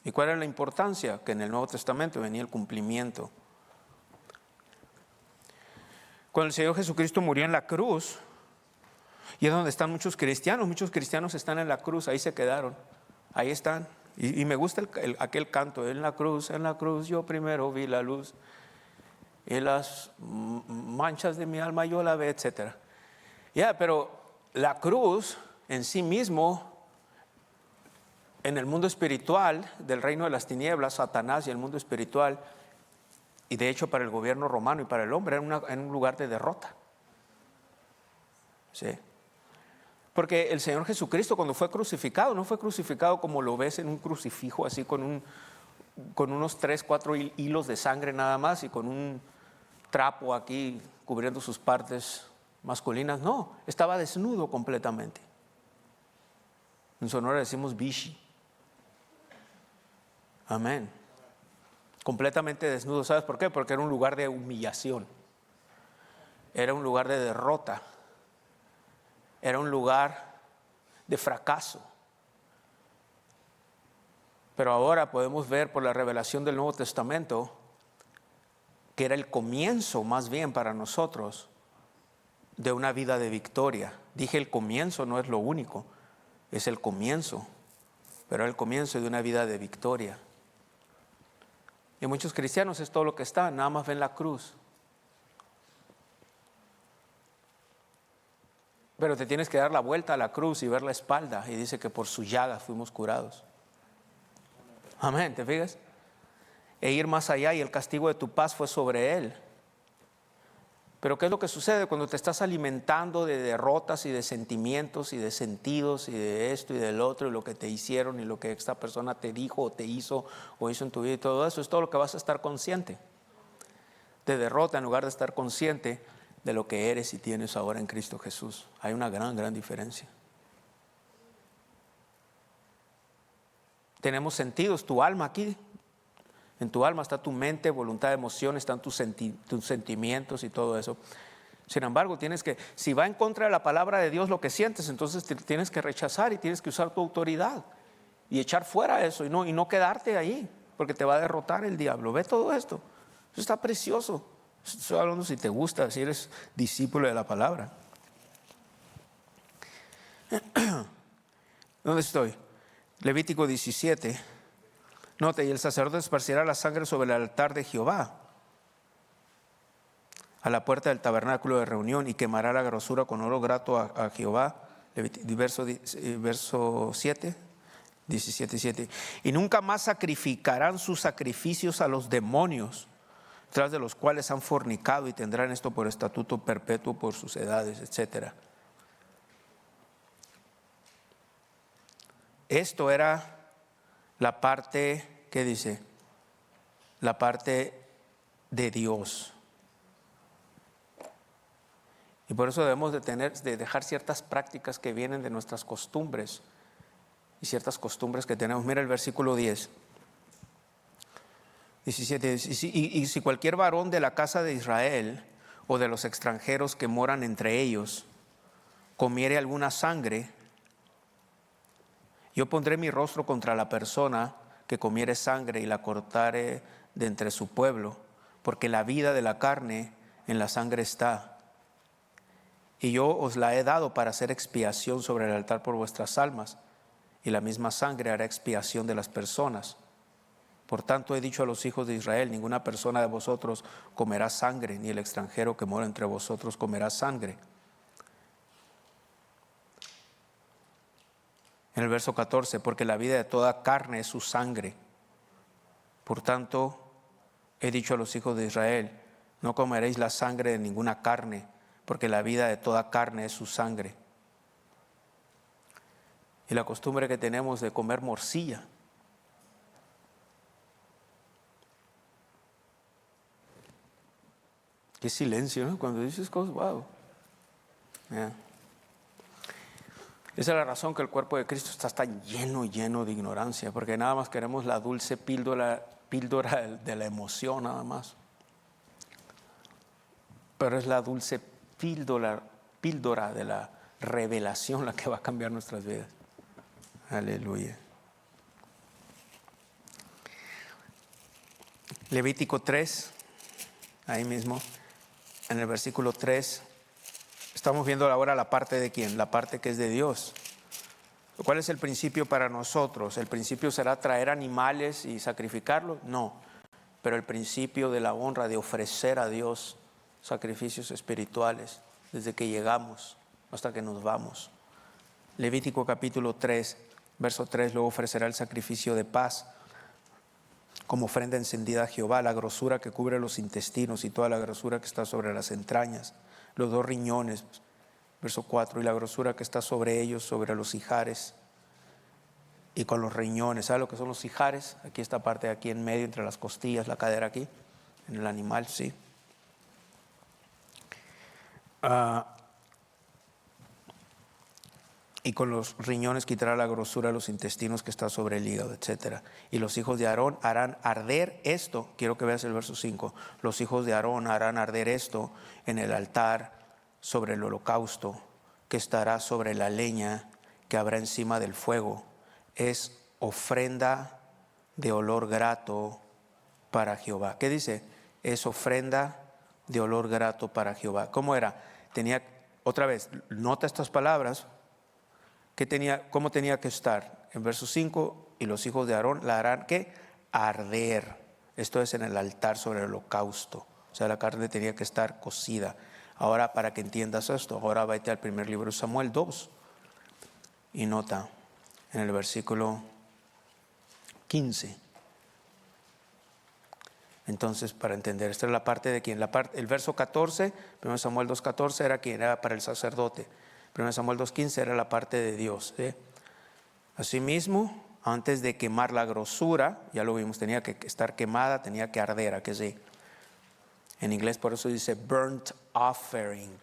¿Y cuál era la importancia? Que en el Nuevo Testamento venía el cumplimiento. Cuando el Señor Jesucristo murió en la cruz, y es donde están muchos cristianos están en la cruz, ahí se quedaron, ahí están. Y me gusta aquel canto, en la cruz yo primero vi la luz, y las manchas de mi alma yo la ve, etc. Pero la cruz en sí mismo, en el mundo espiritual del reino de las tinieblas, Satanás y el mundo espiritual, y de hecho para el gobierno romano y para el hombre, era un lugar de derrota. Sí. Porque el Señor Jesucristo cuando fue crucificado, no fue crucificado como lo ves en un crucifijo, así con unos 3, 4 hilos de sangre nada más y con un trapo aquí cubriendo sus partes masculinas. No, estaba desnudo completamente. En Sonora decimos bishi. Amén. Completamente desnudo. ¿Sabes por qué? Porque era un lugar de humillación. Era un lugar de derrota. Era un lugar de fracaso. Pero ahora podemos ver por la revelación del Nuevo Testamento que era el comienzo más bien para nosotros de una vida de victoria. Dije el comienzo, no es lo único, es el comienzo, pero el comienzo de una vida de victoria. Y muchos cristianos es todo lo que está, nada más ven la cruz. Pero te tienes que dar la vuelta a la cruz y ver la espalda, y dice que por su llaga fuimos curados. Amén, ¿te fijas? E ir más allá, y el castigo de tu paz fue sobre él. Pero ¿qué es lo que sucede cuando te estás alimentando de derrotas y de sentimientos y de sentidos y de esto y del otro y lo que te hicieron y lo que esta persona te dijo o te hizo o hizo en tu vida y todo eso? Es todo lo que vas a estar consciente de derrota en lugar de estar consciente de lo que eres y tienes ahora en Cristo Jesús. Hay una gran diferencia. Tenemos sentidos, tu alma aquí. En tu alma está tu mente, voluntad, emociones, están tus sentimientos y todo eso. Sin embargo, si va en contra de la palabra de Dios lo que sientes, entonces tienes que rechazar y tienes que usar tu autoridad y echar fuera eso y no quedarte ahí, porque te va a derrotar el diablo. Ve todo esto. Eso está precioso. Estoy hablando si te gusta, si eres discípulo de la palabra. ¿Dónde estoy? Levítico 17. Note, y el sacerdote esparcirá la sangre sobre el altar de Jehová a la puerta del tabernáculo de reunión, y quemará la grosura con oro grato a Jehová. Verso 7, 17:7. Y nunca más sacrificarán sus sacrificios a los demonios, tras de los cuales han fornicado, y tendrán esto por estatuto perpetuo por sus edades, etc. Esto era la parte, ¿qué dice? La parte de Dios. Y por eso debemos de dejar ciertas prácticas que vienen de nuestras costumbres y ciertas costumbres que tenemos. Mira el versículo 10. 17. Y si cualquier varón de la casa de Israel o de los extranjeros que moran entre ellos comiere alguna sangre, yo pondré mi rostro contra la persona que comiere sangre y la cortare de entre su pueblo, porque la vida de la carne en la sangre está. Y yo os la he dado para hacer expiación sobre el altar por vuestras almas, y la misma sangre hará expiación de las personas. Por tanto he dicho a los hijos de Israel: ninguna persona de vosotros comerá sangre, ni el extranjero que mora entre vosotros comerá sangre. En el verso 14, porque la vida de toda carne es su sangre. Por tanto, he dicho a los hijos de Israel: no comeréis la sangre de ninguna carne, porque la vida de toda carne es su sangre. Y la costumbre que tenemos de comer morcilla. Qué silencio, ¿no? Cuando dices cosas, wow. Yeah. Esa es la razón que el cuerpo de Cristo está tan lleno de ignorancia, porque nada más queremos la dulce píldora de la emoción, nada más. Pero es la dulce píldora de la revelación la que va a cambiar nuestras vidas. Aleluya. Levítico 3, ahí mismo, en el versículo 3. Estamos viendo ahora la parte de quién, la parte que es de Dios. ¿Cuál es el principio para nosotros? ¿El principio será traer animales y sacrificarlos? No, pero el principio de la honra, de ofrecer a Dios sacrificios espirituales desde que llegamos hasta que nos vamos. Levítico capítulo 3, verso 3, luego ofrecerá el sacrificio de paz como ofrenda encendida a Jehová, la grosura que cubre los intestinos y toda la grosura que está sobre las entrañas, los 2 riñones, verso 4, y la grosura que está sobre ellos, sobre los ijares y con los riñones. ¿Sabe lo que son los ijares? Aquí esta parte de aquí en medio, entre las costillas, la cadera aquí, en el animal, sí. Y con los riñones quitará la grosura de los intestinos que está sobre el hígado, etc. Y los hijos de Aarón harán arder esto. Quiero que veas el verso 5. Los hijos de Aarón harán arder esto en el altar sobre el holocausto que estará sobre la leña que habrá encima del fuego. Es ofrenda de olor grato para Jehová. ¿Qué dice? Es ofrenda de olor grato para Jehová. ¿Cómo era? Tenía otra vez, nota estas palabras. ¿Cómo tenía que estar? En verso 5, y los hijos de Aarón la harán, ¿qué? Arder. Esto es en el altar sobre el holocausto. O sea, la carne tenía que estar cocida. Ahora, para que entiendas esto, ahora vete al primer libro de Samuel 2 y nota en el versículo 15. Entonces, para entender, esta es la parte de quién. El verso 14, 1 Samuel 2:14 era quien era para el sacerdote. 1 Samuel 2:15 era la parte de Dios. Asimismo, antes de quemar la grosura, ya lo vimos, tenía que estar quemada, tenía que arder, ¿a que sí? En inglés por eso dice burnt offering.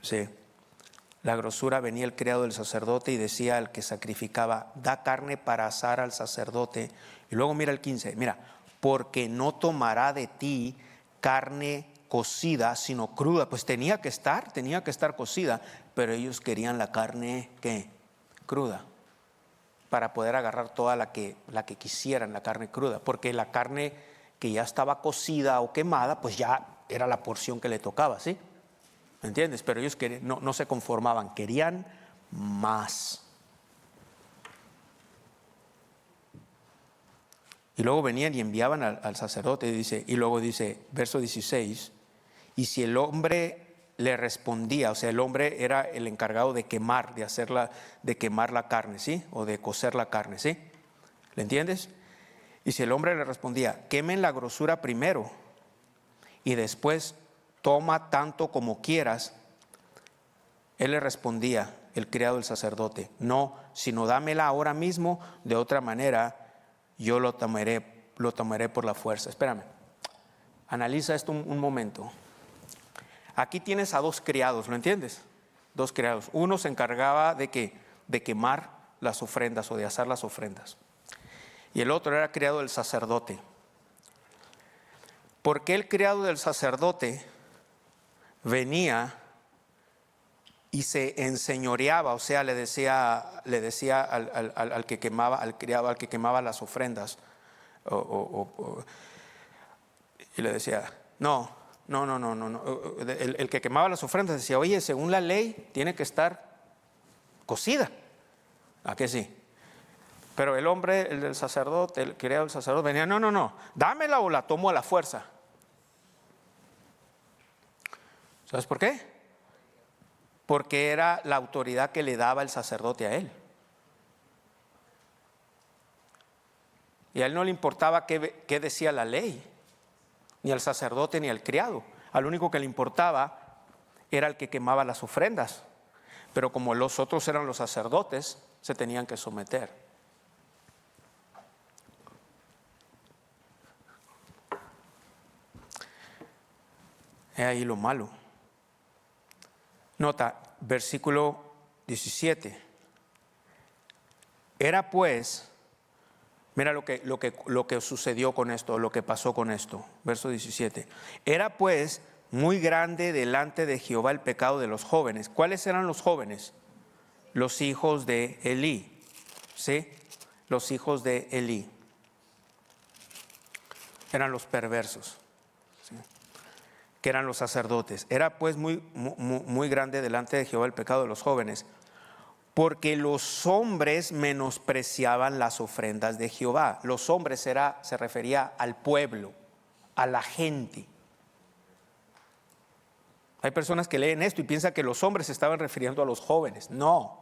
Sí. La grosura, venía el criado del sacerdote y decía al que sacrificaba, da carne para asar al sacerdote. Y luego mira el 15, mira, porque no tomará de ti carne cocida, sino cruda. Pues tenía que estar cocida, pero ellos querían la carne, ¿qué? Cruda, para poder agarrar toda la que quisieran, la carne cruda, porque la carne que ya estaba cocida o quemada, pues ya era la porción que le tocaba, ¿sí? ¿Me entiendes? Pero ellos no se conformaban, querían más. Y luego venían y enviaban al sacerdote, y luego dice, verso 16, y si el hombre le respondía, o sea, el hombre era el encargado de quemar, de quemar la carne, ¿sí? O de cocer la carne, ¿sí? ¿Le entiendes? Y si el hombre le respondía, quemen la grosura primero y después toma tanto como quieras, él le respondía, el criado del sacerdote, no, sino dámela ahora mismo, de otra manera yo lo tomaré por la fuerza. Espérame, analiza esto un momento. Aquí tienes a dos criados, ¿lo entiendes? Dos criados. Uno se encargaba de quemar las ofrendas o de asar las ofrendas. Y el otro era criado del sacerdote. ¿Por qué el criado del sacerdote venía y se enseñoreaba? O sea, le decía al que quemaba, al criado, al que quemaba las ofrendas, y le decía, no. El que quemaba las ofrendas decía, oye, según la ley tiene que estar cocida. ¿A qué sí? Pero el hombre, el del sacerdote, el criado del sacerdote venía, no, dámela o la tomo a la fuerza. ¿Sabes por qué? Porque era la autoridad que le daba el sacerdote a él. Y a él no le importaba qué decía la ley, ni al sacerdote ni al criado. Al único que le importaba era el que quemaba las ofrendas. Pero como los otros eran los sacerdotes, se tenían que someter. Es ahí lo malo. Nota, versículo 17. Era pues, mira lo que sucedió con esto, lo que pasó con esto. Verso 17. Era pues muy grande delante de Jehová el pecado de los jóvenes. ¿Cuáles eran los jóvenes? Los hijos de Elí. ¿Sí? Los hijos de Elí. Eran los perversos. ¿Sí? Que eran los sacerdotes. Era pues muy grande delante de Jehová el pecado de los jóvenes, porque los hombres menospreciaban las ofrendas de Jehová. Los hombres se refería al pueblo, a la gente. Hay personas que leen esto y piensan que los hombres se estaban refiriendo a los jóvenes. No.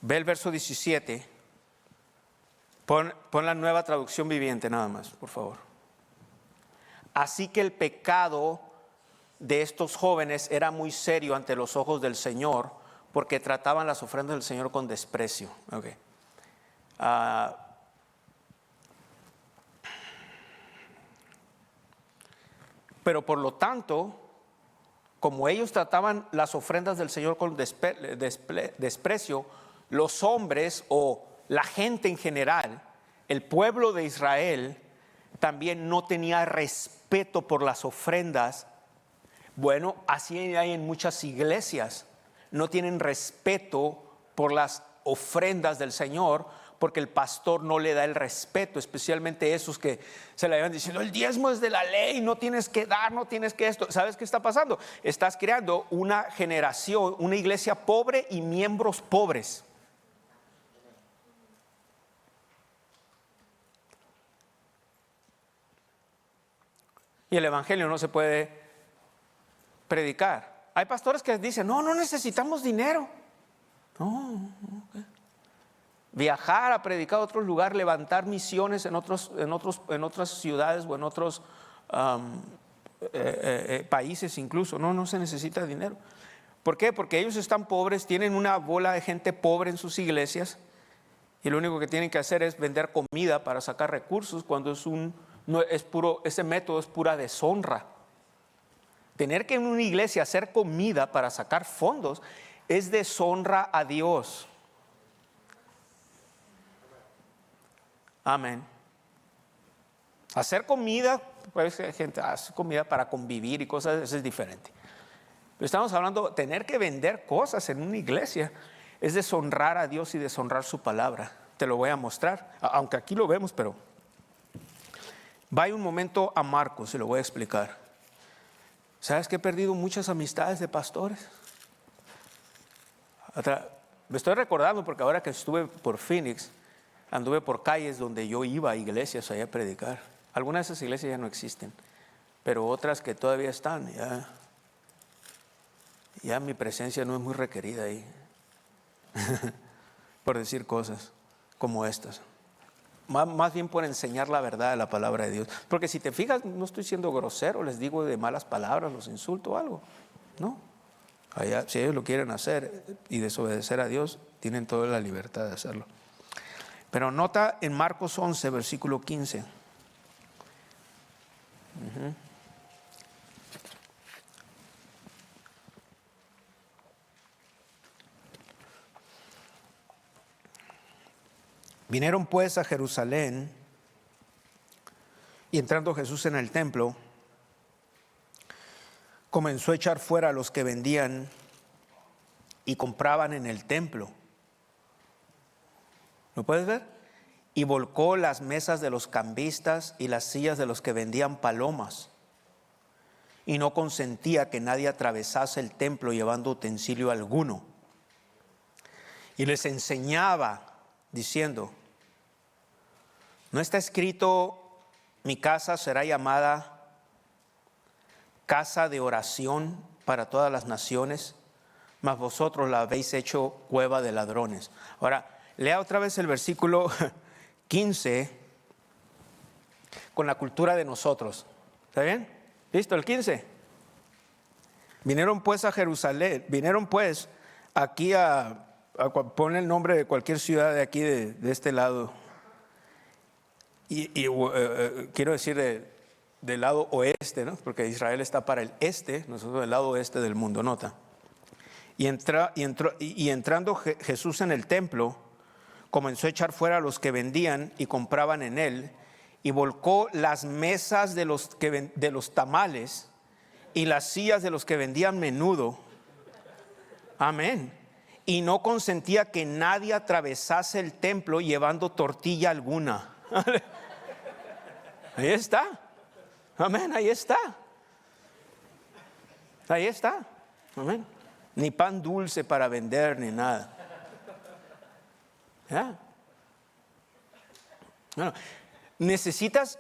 Ve el verso 17. Pon la Nueva Traducción Viviente nada más, por favor. Así que el pecado de estos jóvenes era muy serio ante los ojos del Señor, porque trataban las ofrendas del Señor con desprecio. Okay. Pero por lo tanto, como ellos trataban las ofrendas del Señor con desprecio, los hombres o la gente en general, el pueblo de Israel, también no tenía respeto por las ofrendas. Bueno, así hay en muchas iglesias. No tienen respeto por las ofrendas del Señor porque el pastor no le da el respeto, especialmente esos que se la llevan diciendo, el diezmo es de la ley, no tienes que dar, no tienes que esto. ¿Sabes qué está pasando? Estás creando una generación, una iglesia pobre y miembros pobres. Y el evangelio no se puede predicar. Hay pastores que dicen, no necesitamos dinero. No, okay. Viajar a predicar a otro lugar, levantar misiones en otras ciudades o en otros países incluso. No se necesita dinero. ¿Por qué? Porque ellos están pobres, tienen una bola de gente pobre en sus iglesias y lo único que tienen que hacer es vender comida para sacar recursos cuando ese método es pura deshonra. Tener que en una iglesia hacer comida para sacar fondos es deshonra a Dios. Amén. Hacer comida, pues gente hace comida para convivir y cosas, eso es diferente. Pero estamos hablando, tener que vender cosas en una iglesia es deshonrar a Dios y deshonrar su palabra. Te lo voy a mostrar, aunque aquí lo vemos, pero vaya un momento a Marcos y lo voy a explicar. ¿Sabes que he perdido muchas amistades de pastores? Me estoy recordando porque ahora que estuve por Phoenix, anduve por calles donde yo iba a iglesias allá a predicar. Algunas de esas iglesias ya no existen, pero otras que todavía están, ya mi presencia no es muy requerida ahí, por decir cosas como estas. Más bien por enseñar la verdad de la palabra de Dios. Porque si te fijas, no estoy siendo grosero, les digo de malas palabras, los insulto o algo. No. Allá, si ellos lo quieren hacer y desobedecer a Dios, tienen toda la libertad de hacerlo. Pero nota en Marcos 11, versículo 15. Vinieron pues a Jerusalén y entrando Jesús en el templo, comenzó a echar fuera a los que vendían y compraban en el templo. ¿Lo puedes ver? Y volcó las mesas de los cambistas y las sillas de los que vendían palomas. Y no consentía que nadie atravesase el templo llevando utensilio alguno. Y les enseñaba diciendo, ¿no está escrito, mi casa será llamada casa de oración para todas las naciones? Mas vosotros la habéis hecho cueva de ladrones. Ahora, lea otra vez el versículo 15 con la cultura de nosotros. ¿Está bien? ¿Listo? El 15. Vinieron pues a Jerusalén, vinieron pues aquí pon el nombre de cualquier ciudad de aquí, de este lado. Quiero decir del lado oeste, ¿no? Porque Israel está para el este, nosotros del lado oeste del mundo, nota. Y entrando Jesús en el templo, comenzó a echar fuera a los que vendían y compraban en él, y volcó las mesas de los tamales y las sillas de los que vendían menudo. Amén. Y no consentía que nadie atravesase el templo llevando tortilla alguna. Ahí está. Amén, ahí está. Ahí está. Amén. Ni pan dulce para vender, ni nada. ¿Ya? Bueno, necesitas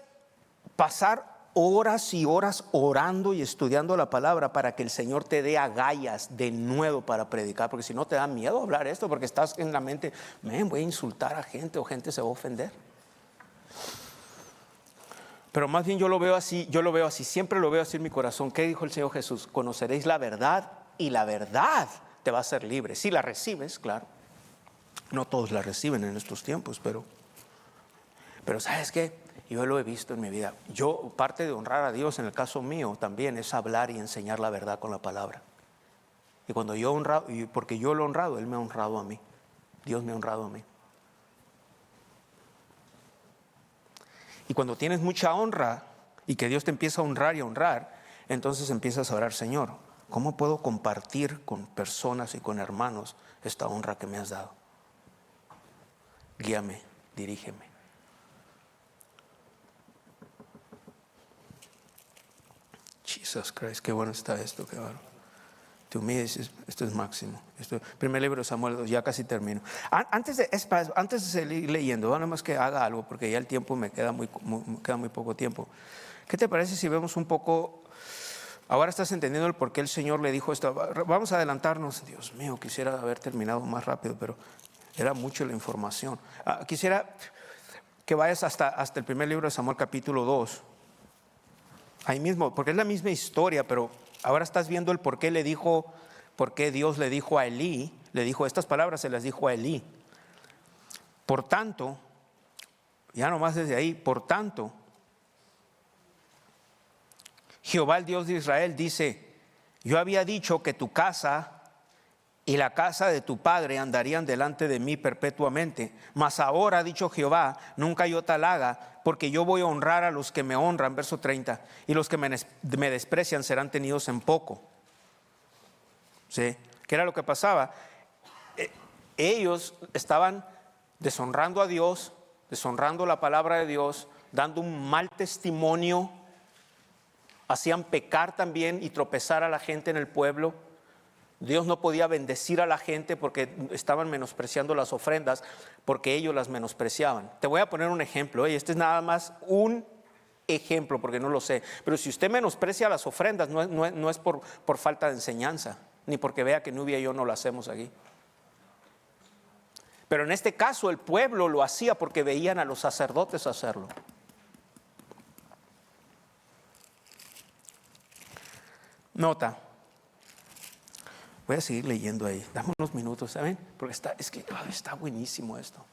pasar horas y horas orando y estudiando la palabra para que el Señor te dé agallas de nuevo para predicar, porque si no te da miedo hablar esto, porque estás en la mente, voy a insultar a gente o gente se va a ofender. Pero más bien yo lo veo así, siempre lo veo así en mi corazón. ¿Qué dijo el Señor Jesús? Conoceréis la verdad y la verdad te va a hacer libre. Si la recibes, claro. No todos la reciben en estos tiempos, pero ¿sabes qué? Yo lo he visto en mi vida. Parte de honrar a Dios en el caso mío también es hablar y enseñar la verdad con la palabra. Y cuando yo he honrado, porque yo lo he honrado, Él me ha honrado a mí. Dios me ha honrado a mí. Y cuando tienes mucha honra y que Dios te empieza a honrar y a honrar, entonces empiezas a orar, Señor, ¿cómo puedo compartir con personas y con hermanos esta honra que me has dado? guíame, dirígeme. Jesus Christ, qué bueno está esto, qué bueno. To me, esto es máximo. Primer libro de Samuel 2, ya casi termino. Antes de seguir leyendo, nada más que haga algo, porque ya el tiempo me queda muy poco tiempo. ¿Qué te parece si vemos un poco? Ahora estás entendiendo el por qué el Señor le dijo esto. Vamos a adelantarnos. Dios mío, quisiera haber terminado más rápido, pero era mucho la información. Quisiera que vayas hasta el primer libro de Samuel capítulo 2. Ahí mismo, porque es la misma historia, pero ahora estás viendo el por qué Dios le dijo a Elí, le dijo estas palabras, se las dijo a Elí. Por tanto, ya nomás desde ahí, por tanto, Jehová el Dios de Israel dice: yo había dicho que tu casa y la casa de tu padre andarían delante de mí perpetuamente, mas ahora ha dicho Jehová, nunca yo tal haga, porque yo voy a honrar a los que me honran, verso 30, y los que me desprecian serán tenidos en poco. ¿Sí? ¿Qué era lo que pasaba? Ellos estaban deshonrando a Dios, deshonrando la palabra de Dios, dando un mal testimonio, hacían pecar también y tropezar a la gente en el pueblo. Dios no podía bendecir a la gente porque estaban menospreciando las ofrendas, porque ellos las menospreciaban. Te voy a poner un ejemplo, este es nada más un ejemplo porque no lo sé, pero si usted menosprecia las ofrendas no es por falta de enseñanza, ni porque vea que Nubia y yo no lo hacemos aquí. Pero en este caso el pueblo lo hacía porque veían a los sacerdotes hacerlo. Nota. Voy a seguir leyendo ahí. Dame unos minutos, ¿saben? Porque está buenísimo esto.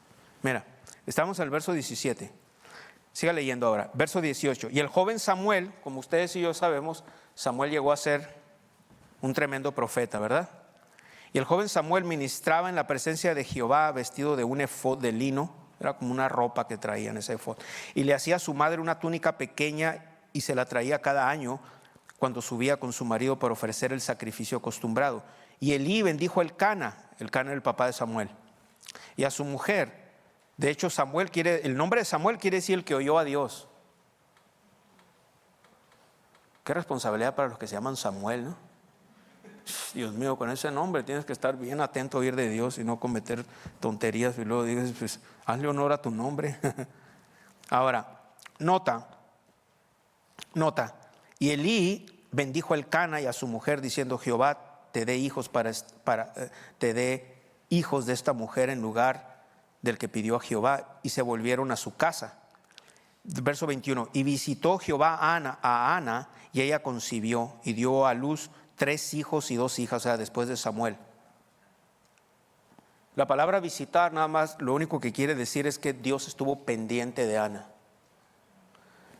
Mira, estamos en el verso 17. Siga leyendo ahora. Verso 18. Y el joven Samuel, como ustedes y yo sabemos, Samuel llegó a ser un tremendo profeta, ¿verdad? Y el joven Samuel ministraba en la presencia de Jehová vestido de un efod de lino. Era como una ropa que traían ese efod. Y le hacía a su madre una túnica pequeña y se la traía cada año cuando subía con su marido para ofrecer el sacrificio acostumbrado. Y Elí bendijo a Elcana era el papá de Samuel, y a su mujer. De hecho, el nombre de Samuel quiere decir el que oyó a Dios. Qué responsabilidad para los que se llaman Samuel, ¿no? Dios mío, con ese nombre tienes que estar bien atento a oír de Dios y no cometer tonterías y luego dices, pues, hazle honor a tu nombre. Ahora, nota, y Elí bendijo a Elcana y a su mujer diciendo: Jehová te dé hijos te dé hijos de esta mujer en lugar del que pidió a Jehová, y se volvieron a su casa. Verso 21. Y visitó Jehová a Ana, y ella concibió y dio a luz 3 hijos y 2 hijas, o sea, después de Samuel. La palabra visitar nada más lo único que quiere decir es que Dios estuvo pendiente de Ana.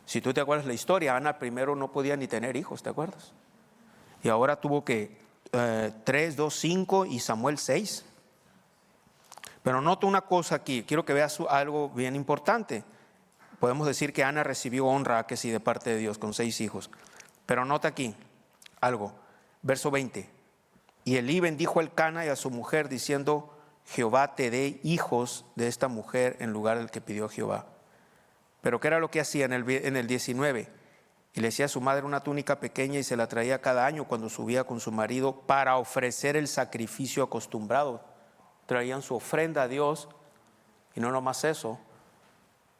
Si tú te acuerdas la historia, Ana primero no podía ni tener hijos, ¿te acuerdas? Y ahora tuvo que 3, 2, 5 y Samuel 6. Pero nota una cosa aquí, quiero que veas algo bien importante. Podemos decir que Ana recibió honra, que sí, de parte de Dios, con 6 hijos. Pero nota aquí algo, verso 20. Y Elí bendijo a Elcana y a su mujer diciendo: Jehová te dé hijos de esta mujer en lugar del que pidió Jehová. Pero ¿qué era lo que hacía en el 19? Y le hacía a su madre una túnica pequeña y se la traía cada año cuando subía con su marido para ofrecer el sacrificio acostumbrado. Traían su ofrenda a Dios, y no nomás eso,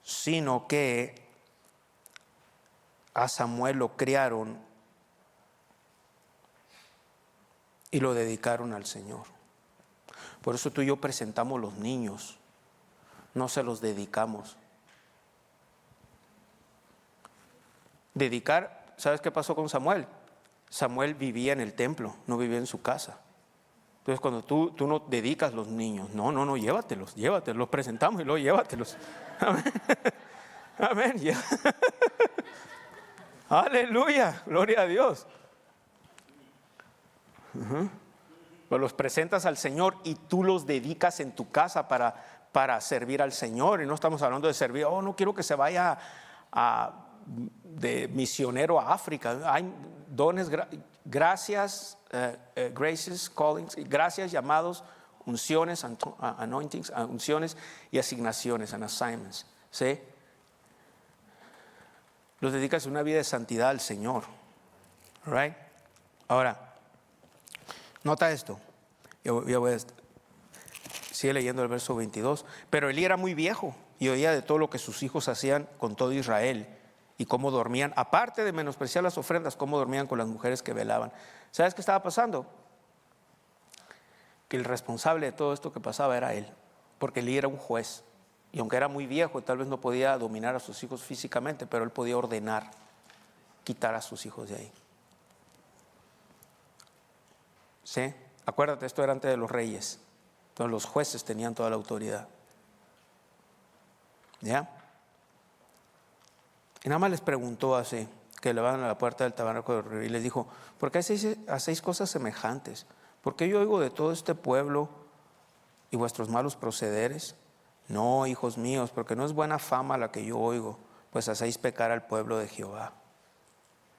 sino que a Samuel lo criaron y lo dedicaron al Señor. Por eso tú y yo presentamos los niños, no se los dedicamos. Dedicar, ¿sabes qué pasó con Samuel? Samuel vivía en el templo, no vivía en su casa. Entonces cuando tú no dedicas los niños, no, llévatelos, los presentamos y luego llévatelos. Amén. Amén. Aleluya, gloria a Dios. Pues los presentas al Señor y tú los dedicas en tu casa para servir al Señor. Y no estamos hablando de servir, no quiero que se vaya de misionero a África. Hay dones, gracias, graces, callings, gracias, llamados unciones, anointings, unciones y asignaciones, and assignments. ¿Sí? Los dedicas a una vida de santidad al Señor. Right? Ahora, nota esto. Sigue leyendo el verso 22. Pero Elí era muy viejo y oía de todo lo que sus hijos hacían con todo Israel y cómo dormían, aparte de menospreciar las ofrendas, cómo dormían con las mujeres que velaban. ¿Sabes qué estaba pasando? Que el responsable de todo esto que pasaba era él, porque Elí era un juez. Y aunque era muy viejo, tal vez no podía dominar a sus hijos físicamente, pero él podía ordenar quitar a sus hijos de ahí. ¿Sí? Acuérdate, esto era antes de los reyes. Entonces los jueces tenían toda la autoridad. ¿Ya? Y nada más les preguntó así, que le van a la puerta del tabernáculo del rey y les dijo: ¿por qué hacéis cosas semejantes? ¿Por qué yo oigo de todo este pueblo y vuestros malos procederes? No, hijos míos, porque no es buena fama la que yo oigo, pues hacéis pecar al pueblo de Jehová.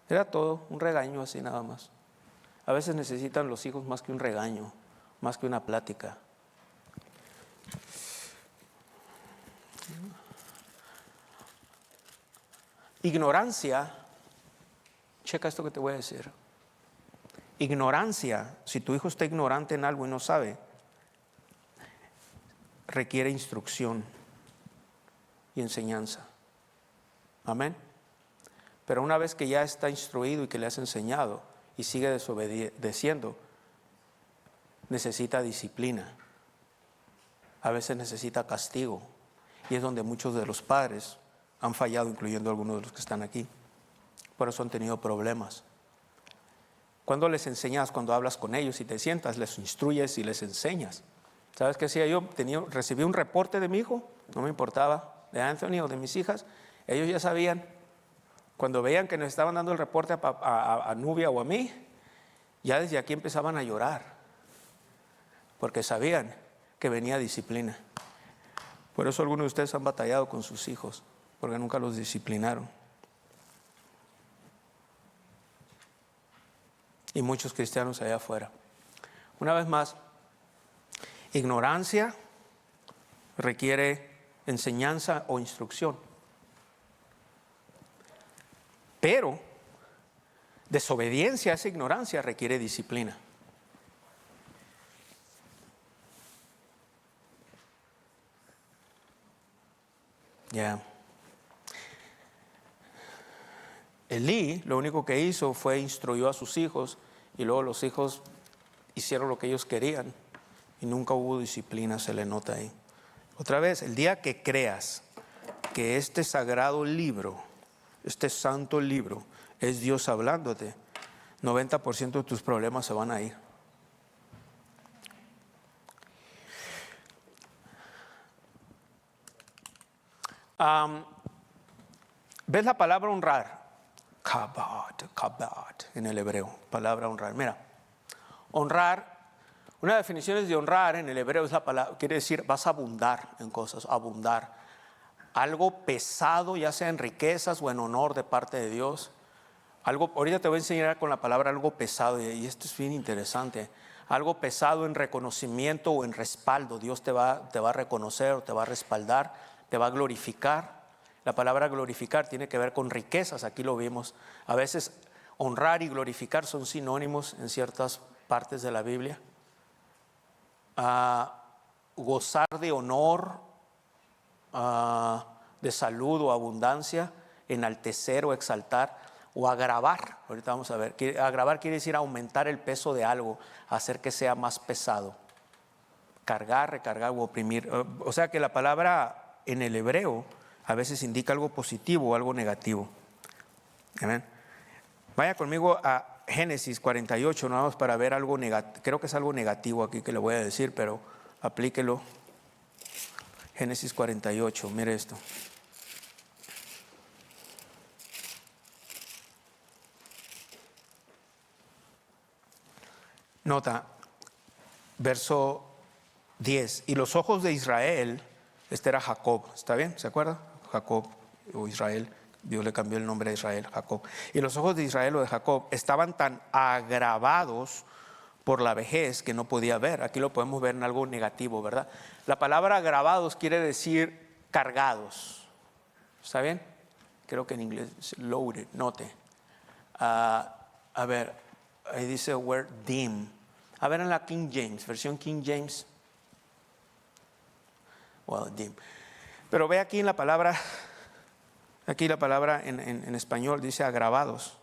Era todo, un regaño así nada más. A veces necesitan los hijos más que un regaño, más que una plática. Ignorancia, checa esto que te voy a decir. Ignorancia, si tu hijo está ignorante en algo y no sabe, requiere instrucción y enseñanza. Amén. Pero una vez que ya está instruido y que le has enseñado y sigue desobedeciendo, necesita disciplina. A veces necesita castigo. Y es donde muchos de los padres han fallado, incluyendo algunos de los que están aquí. Por eso han tenido problemas. Cuando les enseñas, cuando hablas con ellos y te sientas, les instruyes y les enseñas. ¿Sabes qué hacía yo? Recibí un reporte de mi hijo, no me importaba, de Anthony o de mis hijas. Ellos ya sabían. Cuando veían que nos estaban dando el reporte a Nubia o a mí, ya desde aquí empezaban a llorar, porque sabían que venía disciplina. Por eso algunos de ustedes han batallado con sus hijos, porque nunca los disciplinaron. Y muchos cristianos allá afuera. Una vez más, ignorancia requiere enseñanza o instrucción. Pero desobediencia a esa ignorancia requiere disciplina. Ya. Elí lo único que hizo fue instruyó a sus hijos y luego los hijos hicieron lo que ellos querían y nunca hubo disciplina, se le nota ahí. Otra vez, el día que creas que este sagrado libro, este santo libro es Dios hablándote, 90% de tus problemas se van a ir. ¿Ves la palabra honrar? Kabad, en el hebreo, palabra honrar. Mira, honrar, una de las definiciones de honrar en el hebreo es la palabra, quiere decir vas a abundar en cosas, abundar. Algo pesado, ya sea en riquezas o en honor de parte de Dios. Algo, ahorita te voy a enseñar con la palabra algo pesado, y esto es bien interesante. Algo pesado en reconocimiento o en respaldo. Dios te va a reconocer o te va a respaldar, te va a glorificar. La palabra glorificar tiene que ver con riquezas, aquí lo vimos. A veces honrar y glorificar son sinónimos en ciertas partes de la Biblia. Gozar de honor, de salud o abundancia, enaltecer o exaltar, o agravar. Ahorita vamos a ver. Agravar quiere decir aumentar el peso de algo, hacer que sea más pesado. Cargar, recargar o oprimir. O sea que la palabra en el hebreo a veces indica algo positivo o algo negativo. Amén. Vaya conmigo a Génesis 48, nada más para ver algo negativo. Creo que es algo negativo aquí que le voy a decir, pero aplíquelo. Génesis 48, mire esto. Nota, verso 10. Y los ojos de Israel, este era Jacob, ¿está bien? ¿Se acuerda? Jacob o Israel, Dios le cambió el nombre a Israel, Jacob. Y los ojos de Israel o de Jacob estaban tan agravados por la vejez que no podía ver. Aquí lo podemos ver en algo negativo, ¿verdad? La palabra agravados quiere decir cargados. ¿Está bien? Creo que en inglés es loaded, note. A ver, ahí dice word dim. A ver en la King James, versión King James. Well, dim. Pero ve aquí en la palabra, en español dice agravados.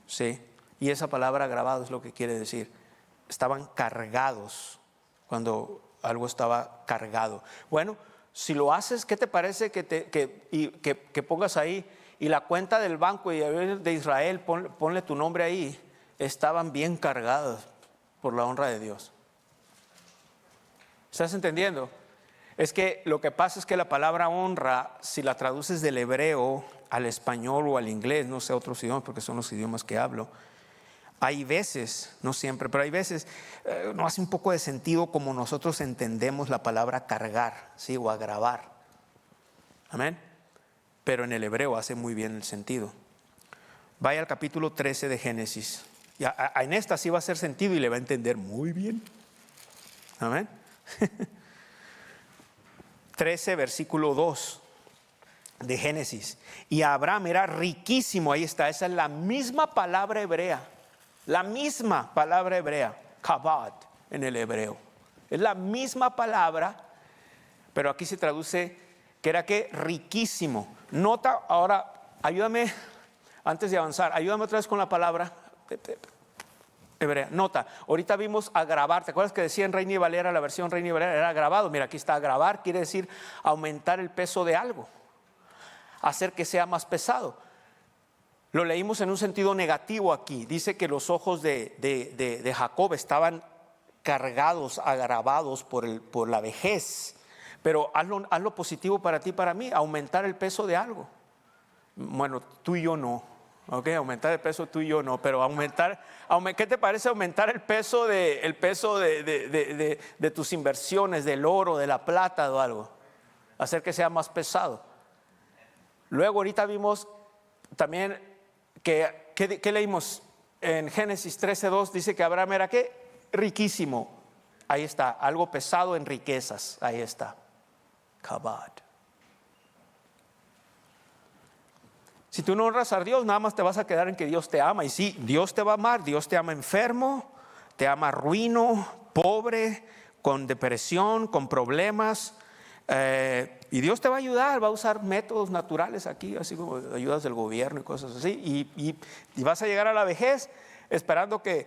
Sí. Y esa palabra agravado es lo que quiere decir. Estaban cargados cuando algo estaba cargado. Bueno, si lo haces, ¿qué te parece que pongas ahí? Y la cuenta del banco de Israel, ponle tu nombre ahí. Estaban bien cargados por la honra de Dios. ¿Estás entendiendo? Es que lo que pasa es que la palabra honra, si la traduces del hebreo al español o al inglés, no sé otros idiomas porque son los idiomas que hablo, hay veces, no siempre, pero hay veces no hace un poco de sentido como nosotros entendemos la palabra cargar, ¿sí? O agravar. Amén. Pero en el hebreo hace muy bien el sentido. Vaya al capítulo 13 de Génesis. En esta sí va a hacer sentido y le va a entender muy bien. Amén. 13 versículo 2 de Génesis. Y Abraham era riquísimo. Ahí está, esa es la misma palabra hebrea. La misma palabra hebrea, kabad en el hebreo. Es la misma palabra, pero aquí se traduce que era que riquísimo. Nota, ahora, ayúdame, antes de avanzar, ayúdame otra vez con la palabra hebrea. Nota, ahorita vimos agravar. ¿Te acuerdas que decía en Reina y Valera, la versión Reina y Valera era agravado? Mira, aquí está agravar, quiere decir aumentar el peso de algo, hacer que sea más pesado. Lo leímos en un sentido negativo aquí. Dice que los ojos de Jacob estaban cargados, agravados por la vejez. Pero hazlo positivo para ti y para mí, aumentar el peso de algo. Bueno, tú y yo no. Ok, aumentar el peso tú y yo no, pero ¿qué te parece aumentar el peso de tus inversiones, del oro, de la plata o algo? Hacer que sea más pesado. Luego ahorita vimos también ¿qué leímos? En Génesis 13:2 dice que Abraham era ¿qué? Riquísimo. Ahí está, algo pesado en riquezas. Ahí está. Kabad. Si tú no honras a Dios, nada más te vas a quedar en que Dios te ama. Y sí, Dios te va a amar. Dios te ama enfermo, te ama ruino, pobre, con depresión, con problemas. Y Dios te va a ayudar, va a usar métodos naturales aquí, así como ayudas del gobierno y cosas así. Y vas a llegar a la vejez esperando que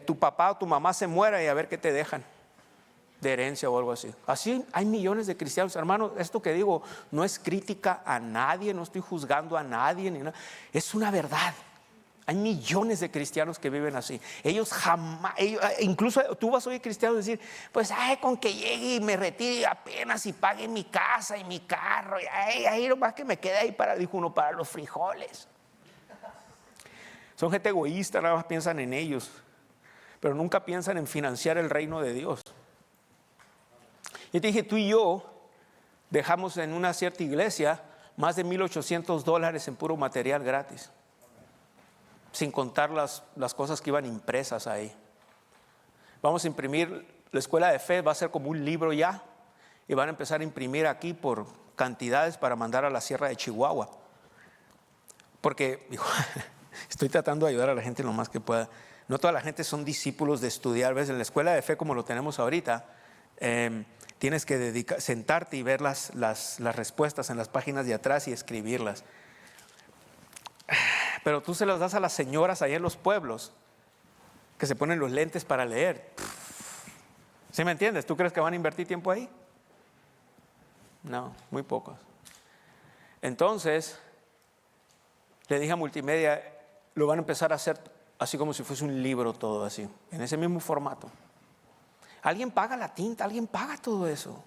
tu papá o tu mamá se muera y a ver qué te dejan de herencia o algo así. Así hay millones de cristianos, hermanos. Esto que digo no es crítica a nadie, no estoy juzgando a nadie ni nada. Es una verdad. Hay millones de cristianos que viven así. Ellos jamás, incluso tú vas a oír cristianos decir, pues con que llegue y me retire apenas y pague mi casa y mi carro, ahí nomás que me quede ahí dijo uno, para los frijoles. Son gente egoísta, nada más piensan en ellos, pero nunca piensan en financiar el reino de Dios. Yo te dije, tú y yo dejamos en una cierta iglesia más de $1,800 en puro material gratis, sin contar las cosas que iban impresas ahí. Vamos a imprimir, la escuela de fe va a ser como un libro ya, y van a empezar a imprimir aquí por cantidades para mandar a la sierra de Chihuahua. Porque estoy tratando de ayudar a la gente lo más que pueda. No toda la gente son discípulos de estudiar. ¿Ves? En la escuela de fe como lo tenemos ahorita, tienes que sentarte y ver las respuestas en las páginas de atrás y escribirlas. Pero tú se los das a las señoras allá en los pueblos que se ponen los lentes para leer. ¿Sí me entiendes? ¿Tú crees que van a invertir tiempo ahí? No, muy pocos. Entonces le dije a Multimedia, lo van a empezar a hacer así como si fuese un libro, todo así, en ese mismo formato. Alguien paga la tinta, alguien paga todo eso.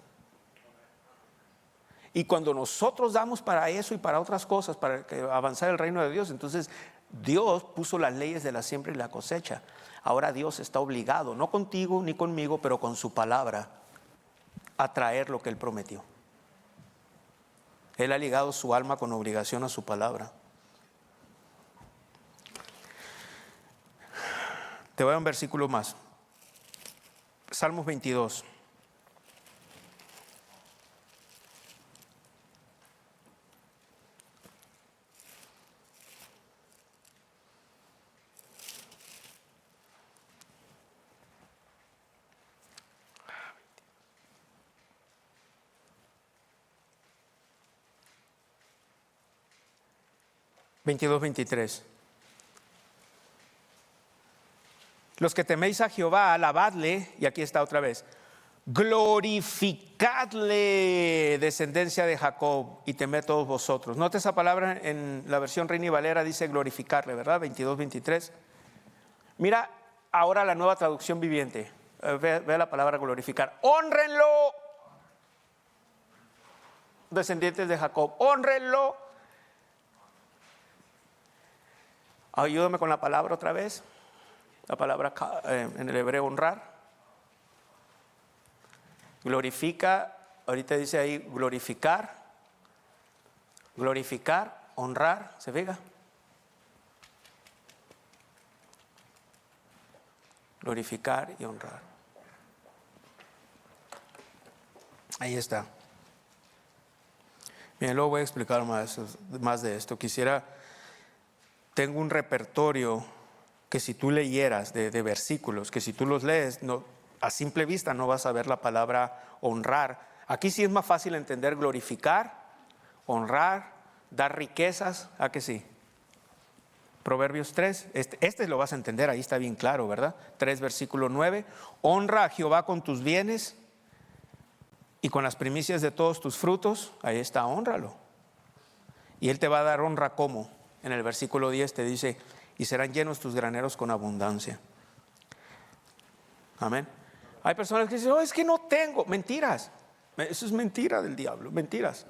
Y cuando nosotros damos para eso y para otras cosas, para avanzar el reino de Dios, entonces Dios puso las leyes de la siembra y la cosecha. Ahora Dios está obligado, no contigo ni conmigo, pero con su palabra, a traer lo que Él prometió. Él ha ligado su alma con obligación a su palabra. Te voy a un versículo más. Salmos 22. Veintidós, 23. Los que teméis a Jehová, alabadle, y aquí está otra vez, glorificadle, descendencia de Jacob, y temed todos vosotros. Note esa palabra en la versión Reina y Valera, dice glorificarle, ¿verdad? 22, 23. Mira ahora la nueva traducción viviente. Ve la palabra glorificar. Hónrenlo, descendientes de Jacob, hónrenlo. Ayúdame con la palabra otra vez. La palabra en el hebreo honrar. Glorifica, ahorita dice ahí glorificar, honrar, ¿se fija? Glorificar y honrar. Ahí está. Bien, luego voy a explicar más de esto. Tengo un repertorio que si tú leyeras de versículos, que si tú los lees, a simple vista no vas a ver la palabra honrar. Aquí sí es más fácil entender glorificar, honrar, dar riquezas, ¿a que sí? Proverbios 3, este lo vas a entender, ahí está bien claro, ¿verdad? 3 versículo 9, honra a Jehová con tus bienes y con las primicias de todos tus frutos, ahí está, hónralo. Y Él te va a dar honra, ¿cómo? En el versículo 10 te dice, y serán llenos tus graneros con abundancia. Amén. Hay personas que dicen, es que no tengo. Mentiras. Eso es mentira del diablo, mentiras.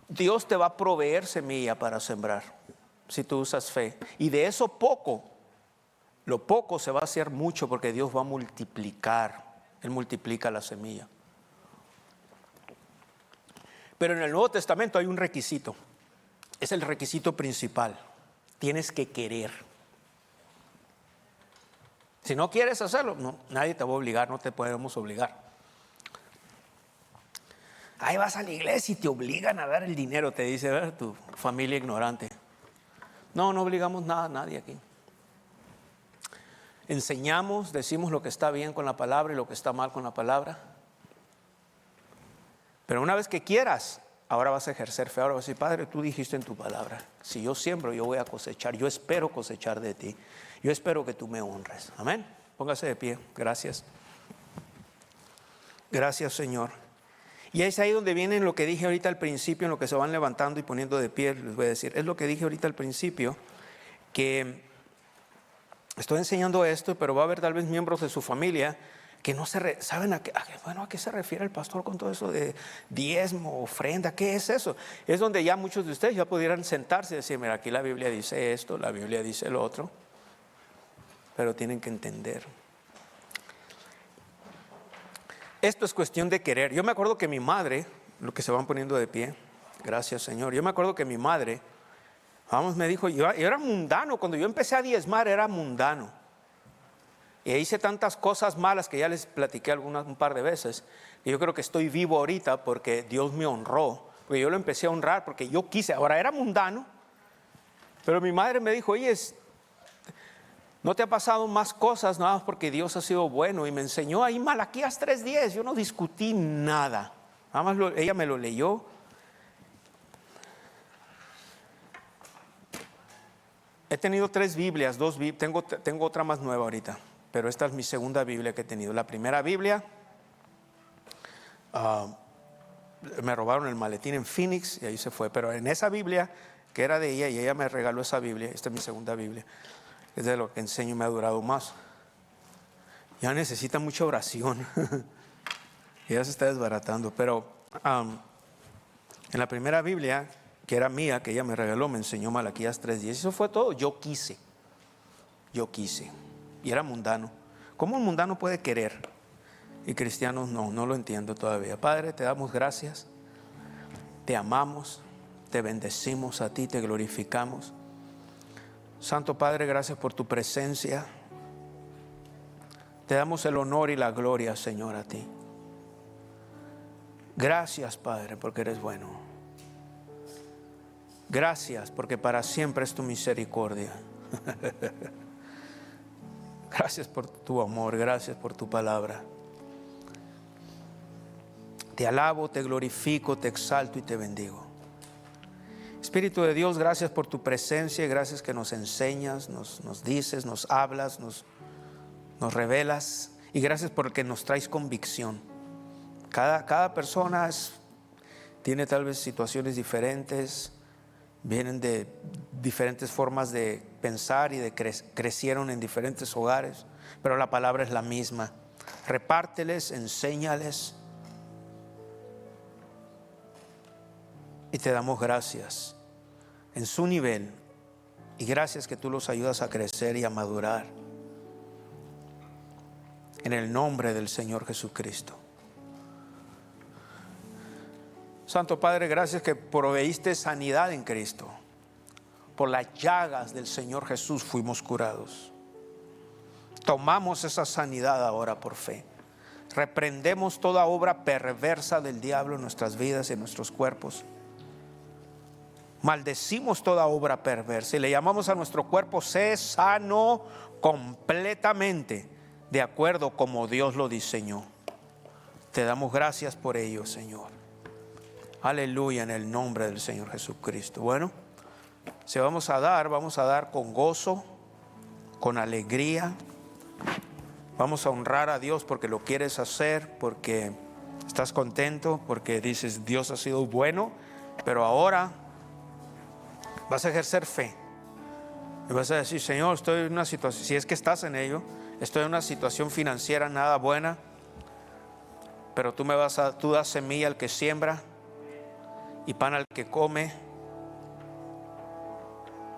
Dios te va a proveer semilla para sembrar, si tú usas fe. Y de eso lo poco se va a hacer mucho, porque Dios va a multiplicar. Él multiplica la semilla. Pero en el Nuevo Testamento hay un requisito. Es el requisito principal. Tienes que querer. Si no quieres hacerlo, nadie te va a obligar, no te podemos obligar. Ahí vas a la iglesia y te obligan a dar el dinero, te dice, ¿verdad? Tu familia ignorante. No obligamos nada a nadie aquí. Enseñamos, decimos lo que está bien con la palabra y lo que está mal con la palabra. Pero una vez que quieras, ahora vas a ejercer fe. Ahora vas a decir, Padre, tú dijiste en tu palabra, si yo siembro, yo voy a cosechar. Yo espero cosechar de ti. Yo espero que tú me honres. Amén. Póngase de pie. Gracias. Gracias, Señor. Y es ahí donde viene lo que dije ahorita al principio, en lo que se van levantando y poniendo de pie. Les voy a decir, es lo que dije ahorita al principio, que estoy enseñando esto, pero va a haber tal vez miembros de su familia que no saben a qué se refiere el pastor con todo eso de diezmo, ofrenda. ¿Qué es eso? Es donde ya muchos de ustedes ya pudieran sentarse y decir, mira, aquí la Biblia dice esto, la Biblia dice lo otro. Pero tienen que entender. Esto es cuestión de querer. Yo me acuerdo que mi madre, lo que se van poniendo de pie, gracias, Señor. Yo me acuerdo que mi madre, me dijo, yo era mundano. Cuando yo empecé a diezmar era mundano. Y hice tantas cosas malas que ya les platiqué un par de veces. Y yo creo que estoy vivo ahorita porque Dios me honró. Porque yo lo empecé a honrar porque yo quise. Ahora era mundano. Pero mi madre me dijo, oye, ¿no te ha pasado más cosas nada más porque Dios ha sido bueno? Y me enseñó ahí Malaquías 3:10. Yo no discutí nada. Nada más ella me lo leyó. He tenido 3 Biblias, tengo otra más nueva ahorita. Pero esta es mi segunda Biblia que he tenido. La primera Biblia, me robaron el maletín en Phoenix y ahí se fue. Pero en esa Biblia, que era de ella, y ella me regaló esa Biblia, esta es mi segunda Biblia. Es de lo que enseño y me ha durado más. Ya necesita mucha oración. Ya se está desbaratando. Pero en la primera Biblia, que era mía, que ella me regaló, me enseñó Malaquías 3:10. Eso fue todo. Yo quise. Y era mundano. ¿Cómo un mundano puede querer? Y cristianos no lo entiendo todavía. Padre, te damos gracias. Te amamos. Te bendecimos a ti, te glorificamos. Santo Padre, gracias por tu presencia. Te damos el honor y la gloria, Señor, a ti. Gracias, Padre, porque eres bueno. Gracias, porque para siempre es tu misericordia. Gracias por tu amor, gracias por tu palabra. Te alabo, te glorifico, te exalto y te bendigo. Espíritu de Dios, gracias por tu presencia, gracias que nos enseñas, nos dices, nos hablas, nos revelas, y gracias porque nos traes convicción. Cada persona tiene tal vez situaciones diferentes, vienen de diferentes formas de pensar y crecieron en diferentes hogares, pero la palabra es la misma. Repárteles, enséñales, y te damos gracias en su nivel, y gracias que tú los ayudas a crecer y a madurar. En el nombre del Señor Jesucristo. Santo Padre, gracias que proveíste sanidad en Cristo. Por las llagas del Señor Jesús fuimos curados. Tomamos esa sanidad ahora por fe. Reprendemos toda obra perversa del diablo en nuestras vidas y en nuestros cuerpos. Maldecimos toda obra perversa y le llamamos a nuestro cuerpo: sé sano completamente, de acuerdo como Dios lo diseñó. Te damos gracias por ello, Señor. Aleluya, en el nombre del Señor Jesucristo. Bueno, si vamos a dar con gozo, con alegría. Vamos a honrar a Dios porque lo quieres hacer, porque estás contento, porque dices Dios ha sido bueno, pero ahora vas a ejercer fe. Y vas a decir: Señor, estoy en una situación, si es que estás en ello, estoy en una situación financiera nada buena, pero tú das semilla al que siembra y pan al que come,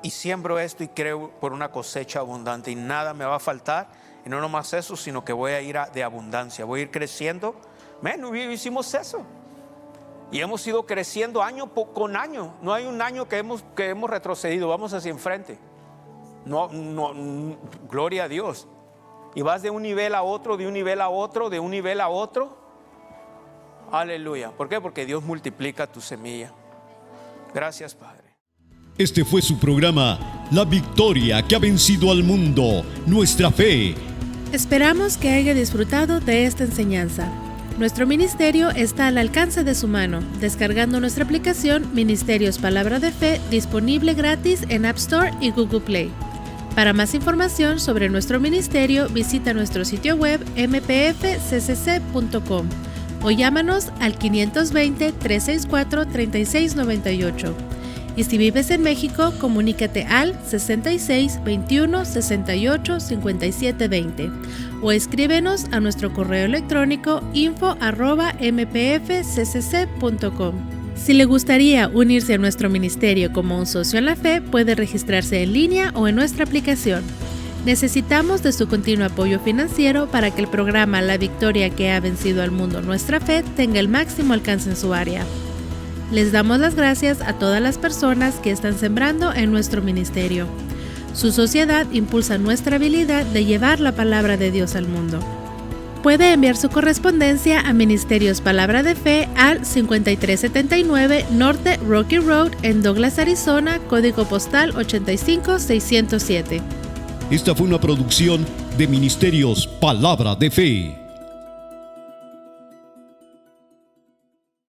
y siembro esto y creo por una cosecha abundante, y nada me va a faltar. Y no nomás eso, sino que voy a ir de abundancia, voy a ir creciendo. Hicimos eso y hemos ido creciendo año con año. No hay un año que hemos retrocedido, vamos hacia enfrente. No, gloria a Dios. Y vas de un nivel a otro, de un nivel a otro, de un nivel a otro. Aleluya. ¿Por qué? Porque Dios multiplica tu semilla. Gracias, Padre. Este fue su programa, La Victoria que ha vencido al mundo, nuestra fe. Esperamos que haya disfrutado de esta enseñanza. Nuestro ministerio está al alcance de su mano, descargando nuestra aplicación Ministerios Palabra de Fe, disponible gratis en App Store y Google Play. Para más información sobre nuestro ministerio, visita nuestro sitio web mpfccc.com o llámanos al 520-364-3698. Y si vives en México, comunícate al 66 21 68 57 20 o escríbenos a nuestro correo electrónico info@mpfccc.com. Si le gustaría unirse a nuestro ministerio como un socio en la fe, puede registrarse en línea o en nuestra aplicación. Necesitamos de su continuo apoyo financiero para que el programa La Victoria que ha vencido al mundo, nuestra fe, tenga el máximo alcance en su área. Les damos las gracias a todas las personas que están sembrando en nuestro ministerio. Su sociedad impulsa nuestra habilidad de llevar la palabra de Dios al mundo. Puede enviar su correspondencia a Ministerios Palabra de Fe al 5379 Norte Rocky Road en Douglas, Arizona, código postal 85607. Esta fue una producción de Ministerios Palabra de Fe.